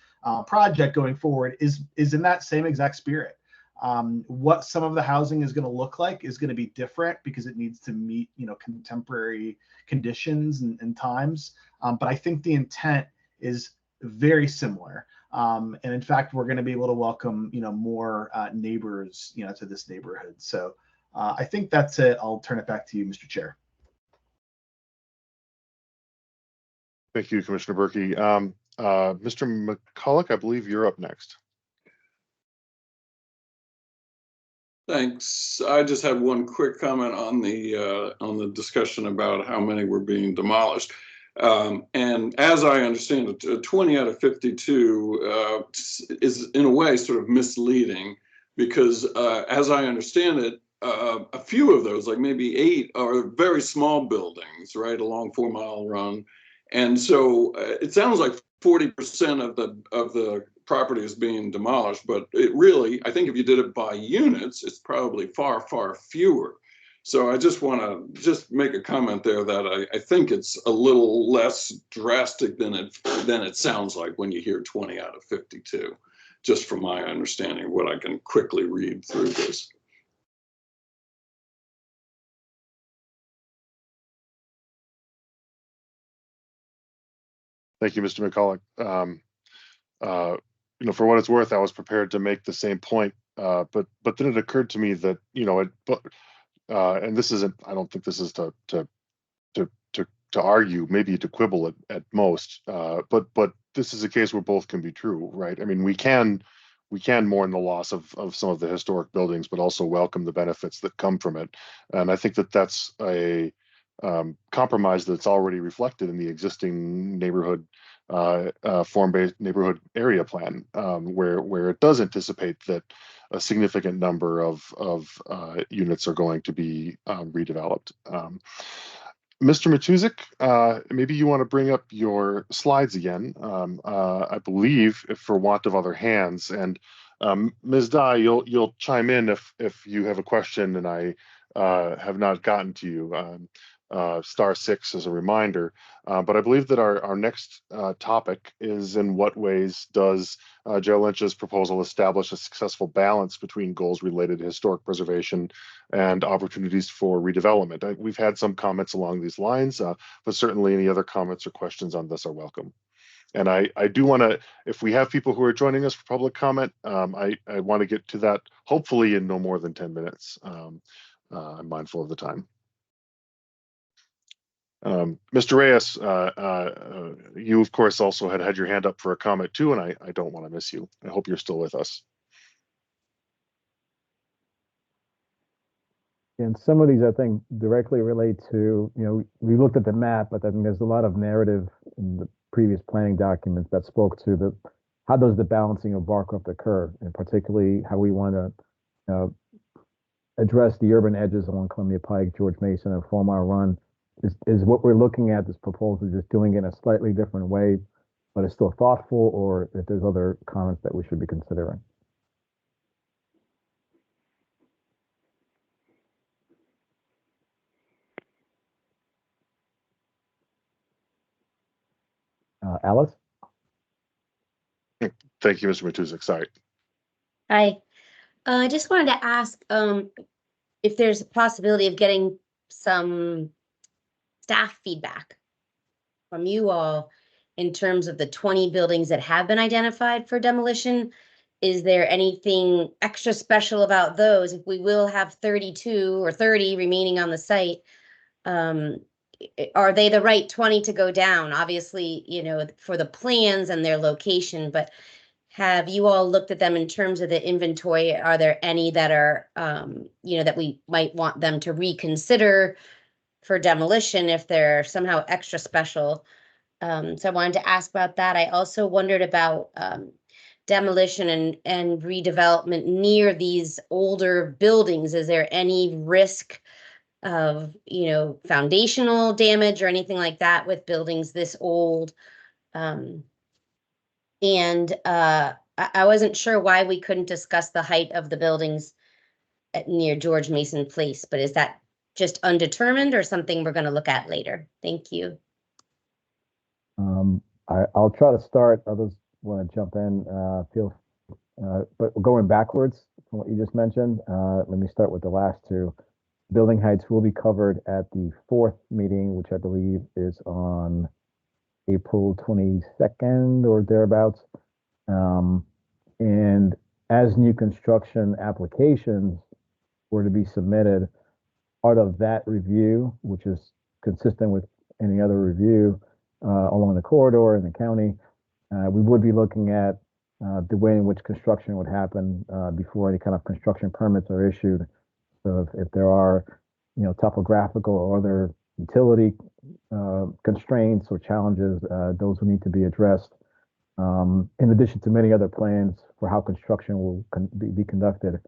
project going forward is in that same exact spirit. What some of the housing is going to look like is going to be different because it needs to meet, contemporary conditions and times. But I think the intent is very similar. And in fact, we're going to be able to welcome, more neighbors, to this neighborhood. So I think that's it. I'll turn it back to you, Mr. Chair. Thank you, Commissioner Berkey. Mr. McCulloch, I believe you're up next. Thanks. I just have one quick comment on the discussion about how many were being demolished. And as I understand it, 20 out of 52 is in a way sort of misleading, because as I understand it, a few of those, like maybe 8, are very small buildings, right, along 4 Mile Run. And so it sounds like 40% of the property is being demolished, but it really, I think if you did it by units, it's probably far, far fewer. So I just want to make a comment there that I think it's a little less drastic than it sounds like when you hear 20 out of 52, just from my understanding of what I can quickly read through this. Thank you, Mr. McCulloch. For what it's worth, I was prepared to make the same point, but then it occurred to me that and this isn't. I don't think this is to argue, maybe to quibble at most. But this is a case where both can be true, right? I mean, we can mourn the loss of some of the historic buildings, but also welcome the benefits that come from it. And I think that that's a compromise that's already reflected in the existing neighborhood form-based neighborhood area plan, where it does anticipate that a significant number of units are going to be redeveloped. Mr. Matuzik, maybe you want to bring up your slides again. I believe, if for want of other hands, and Ms. Dye, you'll chime in if you have a question and I have not gotten to you. *6 as a reminder. But I believe that our next topic is, in what ways does Joe Lynch's proposal establish a successful balance between goals related to historic preservation and opportunities for redevelopment? We've had some comments along these lines, but certainly any other comments or questions on this are welcome. And I do want to, if we have people who are joining us for public comment, I want to get to that hopefully in no more than 10 minutes. I'm mindful of the time. Mr. Reyes, you of course also had your hand up for a comment too, and I don't want to miss you. I hope you're still with us. And some of these, I think, directly relate to, we looked at the map, but I think there's a lot of narrative in the previous planning documents that spoke to how does the balancing of Barcroft occur, and particularly how we want to address the urban edges along Columbia Pike, George Mason, and 4 Mile Run. Is what we're looking at, this proposal, just doing it in a slightly different way, but it's still thoughtful, or if there's other comments that we should be considering. Alice? Thank you, Mr. Matuzik. Sorry. Hi. I just wanted to ask if there's a possibility of getting some staff feedback from you all in terms of the 20 buildings that have been identified for demolition. Is there anything extra special about those? If we will have 32 or 30 remaining on the site, are they the right 20 to go down? Obviously, for the plans and their location, but have you all looked at them in terms of the inventory? Are there any that are, that we might want them to reconsider for demolition if they're somehow extra special? So I wanted to ask about that. I also wondered about demolition and redevelopment near these older buildings. Is there any risk of, foundational damage or anything like that with buildings this old? I wasn't sure why we couldn't discuss the height of the buildings near George Mason Place, but is that just undetermined or something we're going to look at later? Thank you. I'll try to start. Others want to jump in. But going backwards from what you just mentioned, let me start with the last two. Building heights will be covered at the 4th meeting, which I believe is on April 22nd or thereabouts. And as new construction applications were to be submitted, part of that review, which is consistent with any other review along the corridor in the county, we would be looking at the way in which construction would happen before any kind of construction permits are issued. So if there are, topographical or other utility constraints or challenges, those will need to be addressed. In addition to many other plans for how construction will be conducted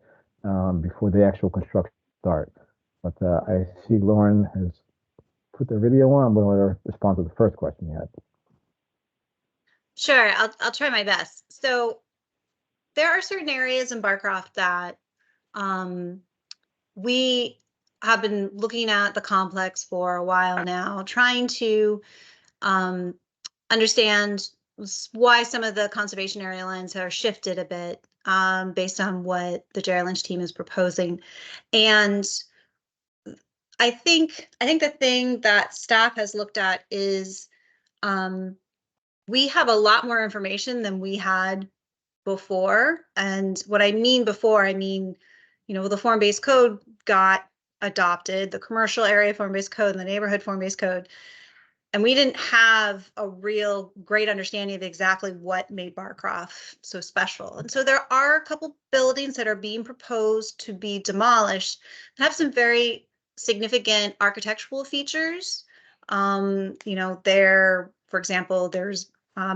before the actual construction start. But I see Lauren has put the video on. I'm going to let her respond to the first question you had. Sure, I'll try my best. So there are certain areas in Barcroft that we have been looking at the complex for a while now, trying to understand why some of the conservation area lines are shifted a bit based on what the Jerry Lynch team is proposing. And I think the thing that staff has looked at is we have a lot more information than we had before. And what I mean before, the form-based code got adopted, the commercial area form-based code and the neighborhood form-based code. And we didn't have a real great understanding of exactly what made Barcroft so special. And so there are a couple buildings that are being proposed to be demolished that have some very significant architectural features. For example, there's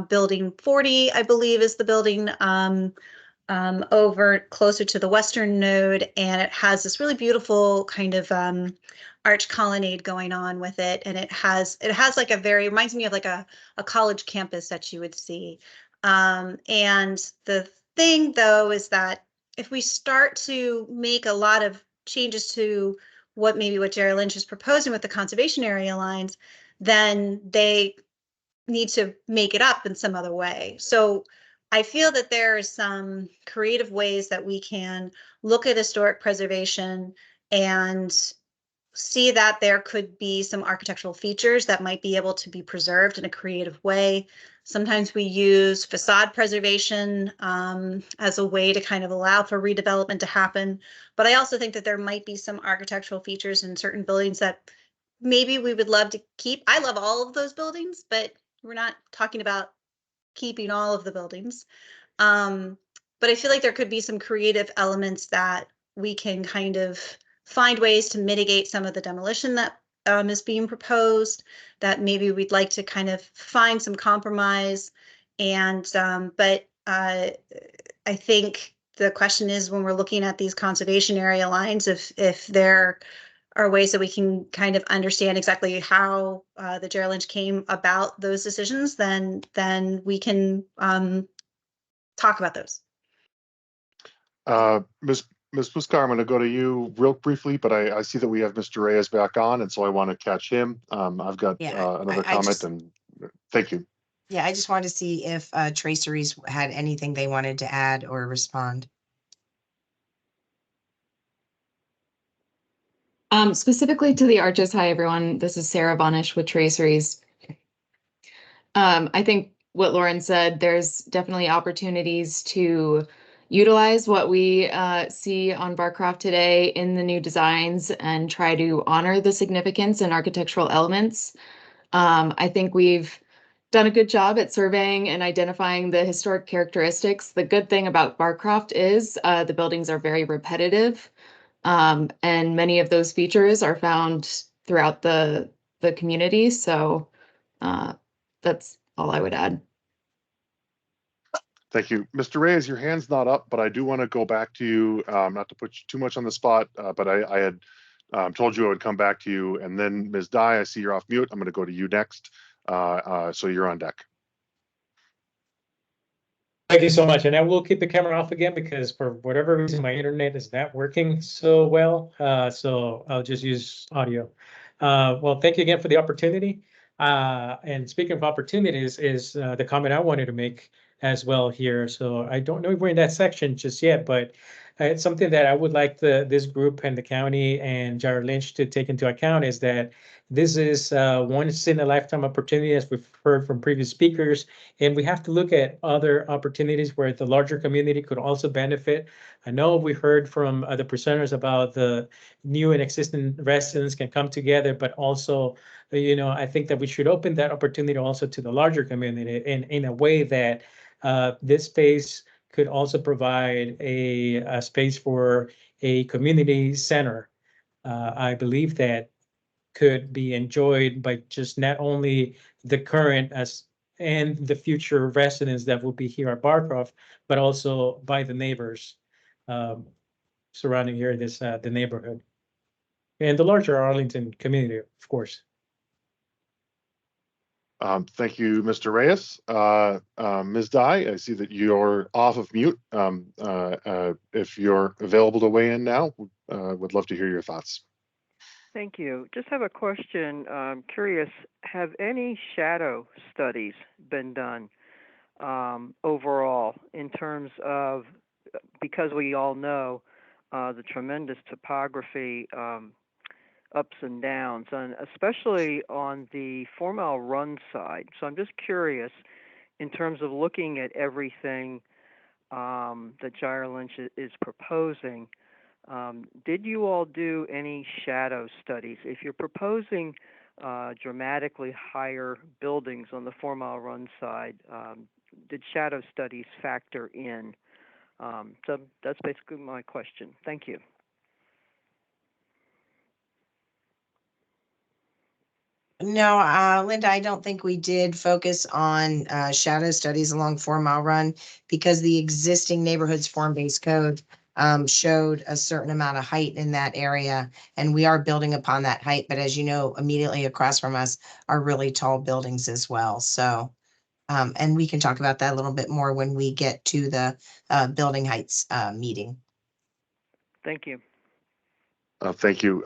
building 40, I believe, is the building over closer to the western node, and it has this really beautiful kind of arch colonnade going on with it, and it has like a very, reminds me of like a college campus that you would see. And the thing though is that if we start to make a lot of changes to what Jerry Lynch is proposing with the conservation area lines, then they need to make it up in some other way. So I feel that there are some creative ways that we can look at historic preservation and see that there could be some architectural features that might be able to be preserved in a creative way. Sometimes we use facade preservation as a way to kind of allow for redevelopment to happen. But I also think that there might be some architectural features in certain buildings that maybe we would love to keep. I love all of those buildings, but we're not talking about keeping all of the buildings. But I feel like there could be some creative elements that we can kind of find ways to mitigate some of the demolition that is being proposed, that maybe we'd like to kind of find some compromise. And but I think the question is, when we're looking at these conservation area lines, if there are ways that we can kind of understand exactly how the Jerry Lynch came about those decisions, then we can talk about those. Ms. Puskar, I'm going to go to you real briefly, but I see that we have Mr. Reyes back on, and so I want to catch him. I've got another comment, and thank you. Yeah, I just wanted to see if Traceries had anything they wanted to add or respond. Specifically to the arches. Hi, everyone. This is Sarah Bonish with Traceries. I think what Lauren said, there's definitely opportunities to utilize what we see on Barcroft today in the new designs and try to honor the significance and architectural elements. I think we've done a good job at surveying and identifying the historic characteristics. The good thing about Barcroft is the buildings are very repetitive. And many of those features are found throughout the community. So that's all I would add. Thank you. Mr. Reyes, your hand's not up, but I do want to go back to you, not to put you too much on the spot, but I had told you I would come back to you. And then Ms. Dye, I see you're off mute. I'm going to go to you next. So you're on deck. Thank you so much. And I will keep the camera off again because for whatever reason, my internet is not working so well. So I'll just use audio. Well, thank you again for the opportunity. And speaking of opportunities is the comment I wanted to make as well here. So I don't know if we're in that section just yet, but it's something that I would like this group and the county and Jared Lynch to take into account, is that this is once in a lifetime opportunity, as we've heard from previous speakers, and we have to look at other opportunities where the larger community could also benefit. I know we heard from the presenters about the new and existing residents can come together, but also, I think that we should open that opportunity also to the larger community in a way that this space could also provide a space for a community center. I believe that could be enjoyed by just not only the current and the future residents that will be here at Barcroft, but also by the neighbors surrounding here, the neighborhood, and the larger Arlington community, of course. Thank you, Mr. Reyes. Ms. Dye, I see that you're off of mute. If you're available to weigh in now, would love to hear your thoughts. Thank you. Just have a question. I'm curious, have any shadow studies been done overall in terms of, because we all know the tremendous topography ups and downs, and especially on the 4 Mile Run side. So I'm just curious, in terms of looking at everything that Jared Lynch is proposing, did you all do any shadow studies? If you're proposing dramatically higher buildings on the 4 Mile Run side, did shadow studies factor in? So that's basically my question. Thank you. No, Linda, I don't think we did focus on shadow studies along 4 Mile Run because the existing neighborhoods form-based code showed a certain amount of height in that area, and we are building upon that height. But as you know, immediately across from us are really tall buildings as well. So, and we can talk about that a little bit more when we get to the building heights meeting. Thank you. Thank you.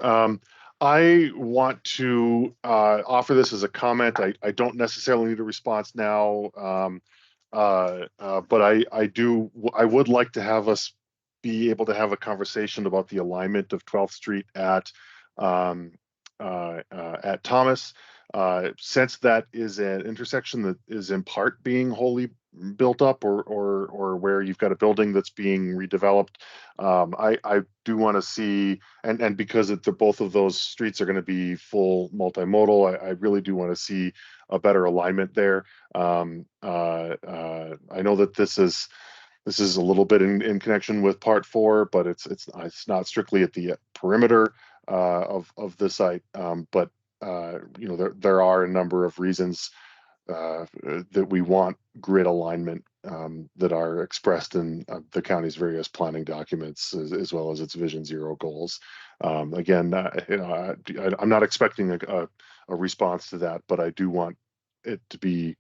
I want to offer this as a comment. I don't necessarily need a response now, but I would like to have us be able to have a conversation about the alignment of 12th Street at Thomas. Since that is an intersection that is in part being wholly built up, or where you've got a building that's being redeveloped, I do want to see, and because both of those streets are going to be full multimodal, I really do want to see a better alignment there. I know that this is a little bit in connection with Part 4, but it's not strictly at the perimeter of the site, but you know, there are a number of reasons that we want grid alignment that are expressed in the county's various planning documents, as well as its Vision Zero goals. Again, you know, I'm not expecting a response to that, but I do want it to be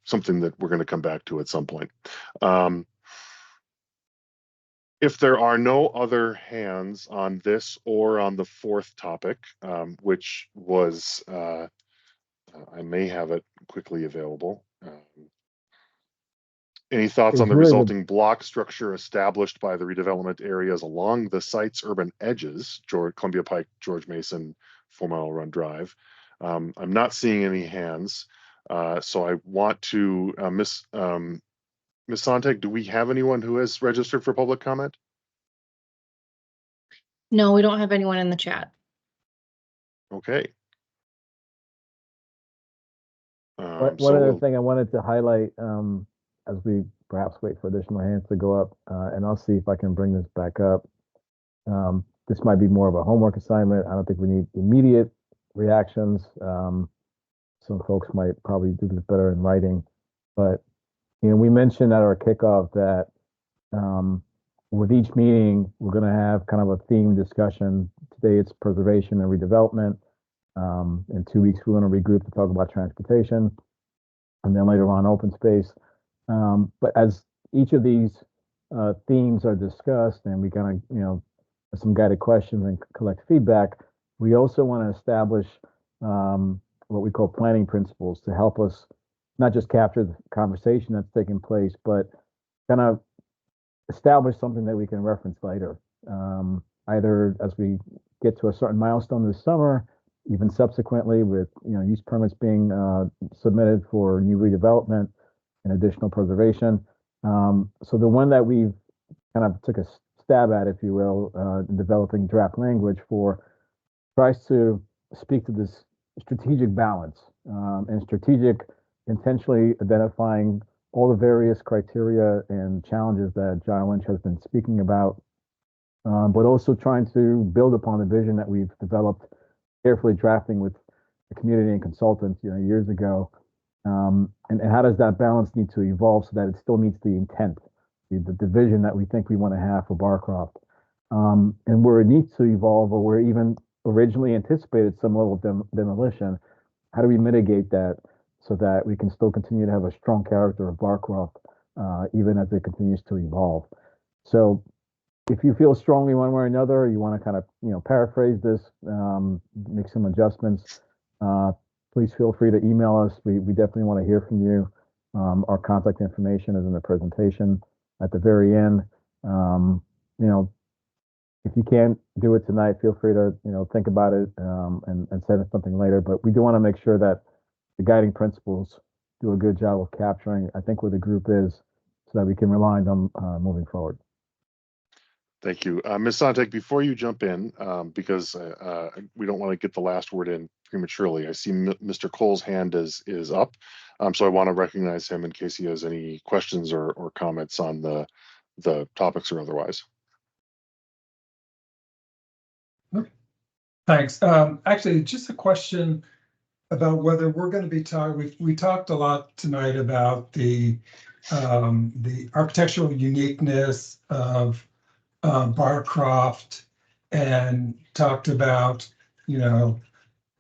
something that we're going to come back to at some point. If there are no other hands on this or on the fourth topic, which was I may have it quickly available. Any thoughts on the resulting block structure established by the redevelopment areas along the site's urban edges, Columbia Pike, George Mason, 4 Mile Run Drive? I'm not seeing any hands, so I want to, Ms. Sontag, do we have anyone who has registered for public comment? No, we don't have anyone in the chat. Okay. One other thing I wanted to highlight, as we perhaps wait for additional hands to go up, and I'll see if I can bring this back up. This might be more of a homework assignment. I don't think we need immediate reactions. Some folks might probably do this better in writing, but you know, we mentioned at our kickoff that with each meeting, we're going to have kind of a theme discussion. Today it's preservation and redevelopment. In 2 weeks, we're going to regroup to talk about transportation, and then later on open space. But as each of these themes are discussed and we kind of, you know, some guided questions and collect feedback, we also want to establish what we call planning principles to help us not just capture the conversation that's taking place, but kind of establish something that we can reference later, either as we get to a certain milestone this summer, even subsequently with, you know, use permits being submitted for new redevelopment and additional preservation. So the one that we've kind of took a stab at, if you will, developing draft language for, tries to speak to this strategic balance and strategic, intentionally identifying all the various criteria and challenges that John Lynch has been speaking about, but also trying to build upon the vision that we've developed, carefully drafting with the community and consultants, you know, years ago. And how does that balance need to evolve so that it still meets the intent, the vision that we think we want to have for Barcroft, and where it needs to evolve, or where even originally anticipated some level of demolition, how do we mitigate that so that we can still continue to have a strong character of Barcroft, even as it continues to evolve? So if you feel strongly one way or another, you want to kind of, you know, paraphrase this, make some adjustments, please feel free to email us. We definitely want to hear from you. Our contact information is in the presentation at the very end. You know, if you can't do it tonight, feel free to, you know, think about it and send us something later. But we do want to make sure that the guiding principles do a good job of capturing, I think, where the group is, so that we can rely on them moving forward. Thank you. Ms. Sontag, before you jump in, because we don't want to get the last word in prematurely, I see Mr. Cole's hand is up. So I want to recognize him in case he has any questions or comments on the topics or otherwise. Thanks. Actually, just a question. about whether we're going to be talking. We talked a lot tonight about the architectural uniqueness of Barcroft, and talked about, you know,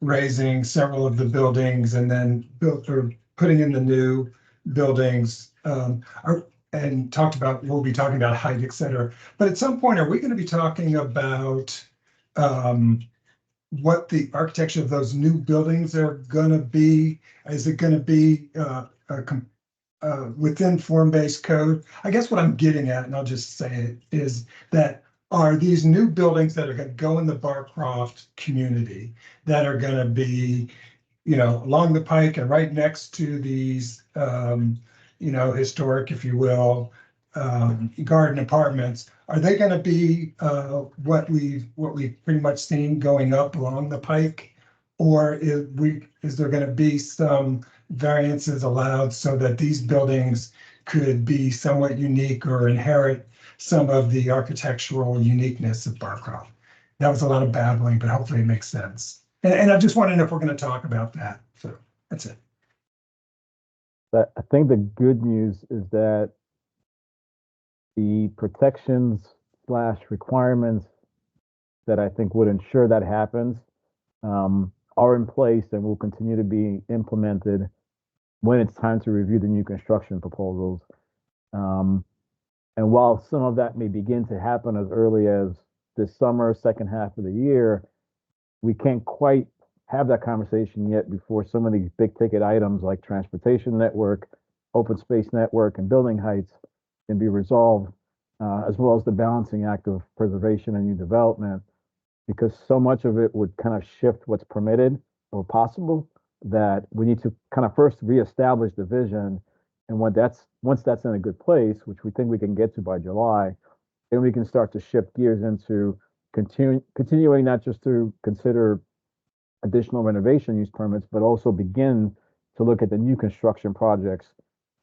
raising several of the buildings and then built or putting in the new buildings. And talked about, we'll be talking about height, et cetera. But at some point, are we going to be talking about what the architecture of those new buildings are going to be? Is it going to be within form-based code? I guess what I'm getting at, and I'll just say it, is that are these new buildings that are going to go in the Barcroft community that are going to be, you know, along the pike and right next to these, you know, historic, if you will, garden apartments? Are they going to be what we've pretty much seen going up along the pike, or is there going to be some variances allowed so that these buildings could be somewhat unique or inherit some of the architectural uniqueness of Barcroft? That was a lot of babbling, but hopefully it makes sense. And I'm just wondering if we're going to talk about that. So that's it. But I think the good news is that the protections / requirements that I think would ensure that happens are in place and will continue to be implemented when it's time to review the new construction proposals. And while some of that may begin to happen as early as this summer, second half of the year, we can't quite have that conversation yet before some of these big ticket items like transportation network, open space network, and building heights can be resolved, as well as the balancing act of preservation and new development, because so much of it would kind of shift what's permitted or possible, that we need to kind of first reestablish the vision. And once that's in a good place, which we think we can get to by July, then we can start to shift gears into continuing not just to consider additional renovation use permits, but also begin to look at the new construction projects.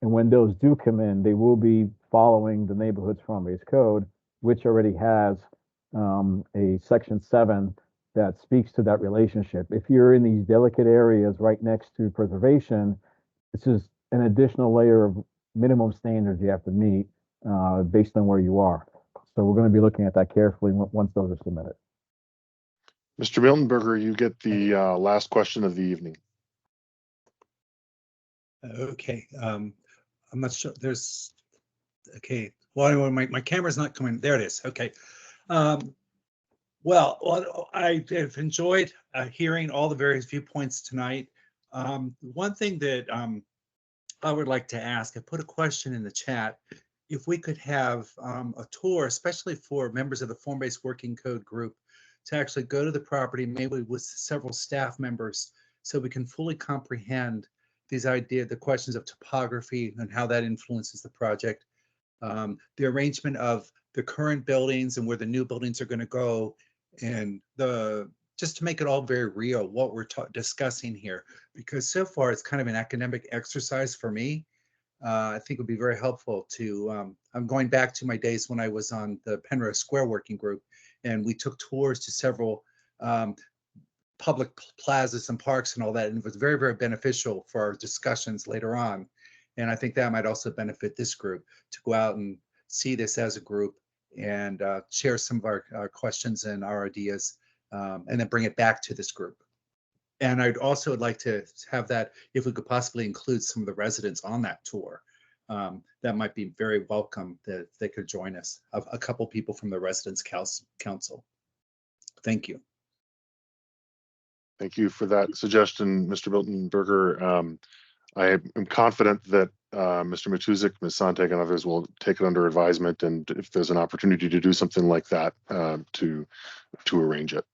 And when those do come in, they will be following the neighborhood's form-based code, which already has a section 7 that speaks to that relationship. If you're in these delicate areas right next to preservation, it's just an additional layer of minimum standards you have to meet based on where you are. So we're going to be looking at that carefully once those are submitted. Mr. Miltenberger, you get the last question of the evening. Okay. I'm not sure. There's, okay. Well, my camera's not coming. There it is. Okay. Well, I have enjoyed hearing all the various viewpoints tonight. One thing that I would like to ask, I put a question in the chat, if we could have a tour, especially for members of the form-based working code group, to actually go to the property, maybe with several staff members, so we can fully comprehend the questions of topography and how that influences the project, the arrangement of the current buildings and where the new buildings are going to go, and just to make it all very real, what we're discussing here, because so far it's kind of an academic exercise for me. I think it would be very helpful to, I'm going back to my days when I was on the Penrose Square Working Group, and we took tours to several public plazas and parks and all that, and it was very, very beneficial for our discussions later on. And I think that might also benefit this group to go out and see this as a group and share some of our questions and our ideas, and then bring it back to this group. And I'd also like to have that, if we could possibly include some of the residents on that tour, that might be very welcome, that they could join us, a couple people from the Residents Council. Thank you. Thank you for that suggestion, Mr. Miltenberger. I am confident that Mr. Matuzik, Ms. Sontag, and others will take it under advisement, and if there's an opportunity to do something like that, to arrange it,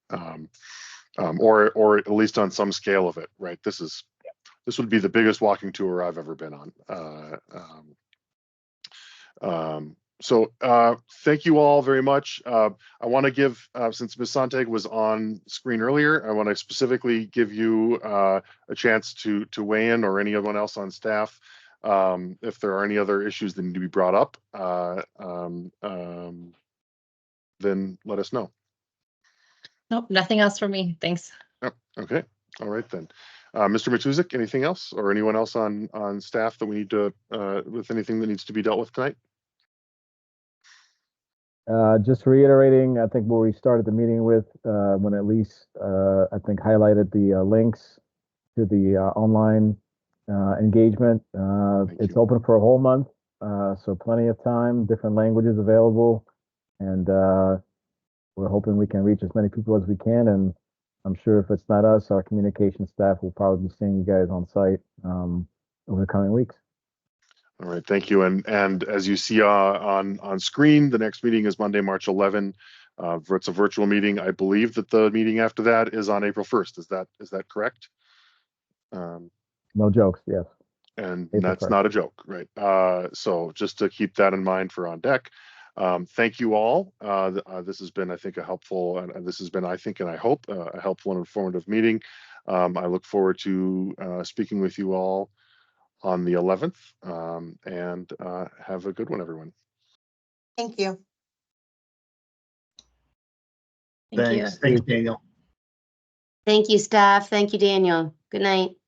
or at least on some scale of it. Right, this would be the biggest walking tour I've ever been on. So thank you all very much. I want to give, since Ms. Sontag was on screen earlier, I want to specifically give you a chance to weigh in, or anyone else on staff, if there are any other issues that need to be brought up, then let us know. Nope, nothing else for me. Thanks. Oh, okay. All right then. Mr. Matuzik, anything else, or anyone else on staff that we need to with anything that needs to be dealt with tonight? Just reiterating, I think where we started the meeting with, when at least I think highlighted the links to the online engagement. It's open for a whole month, so plenty of time, different languages available, and we're hoping we can reach as many people as we can. And I'm sure if it's not us, our communication staff will probably be seeing you guys on site over the coming weeks. All right, thank you. And as you see on screen, the next meeting is Monday, March 11. It's a virtual meeting. I believe that the meeting after that is on April 1st. Is that correct? No jokes, yes. And April that's 1st. not a joke, right? So just to keep that in mind for on deck. Thank you all. This has been, I think, a helpful, and this has been, I think, and I hope, a helpful and informative meeting. I look forward to speaking with you all on the 11th, and have a good one, everyone. Thank you. Thank you. Thanks, Daniel. Thank you, staff. Thank you, Daniel. Good night.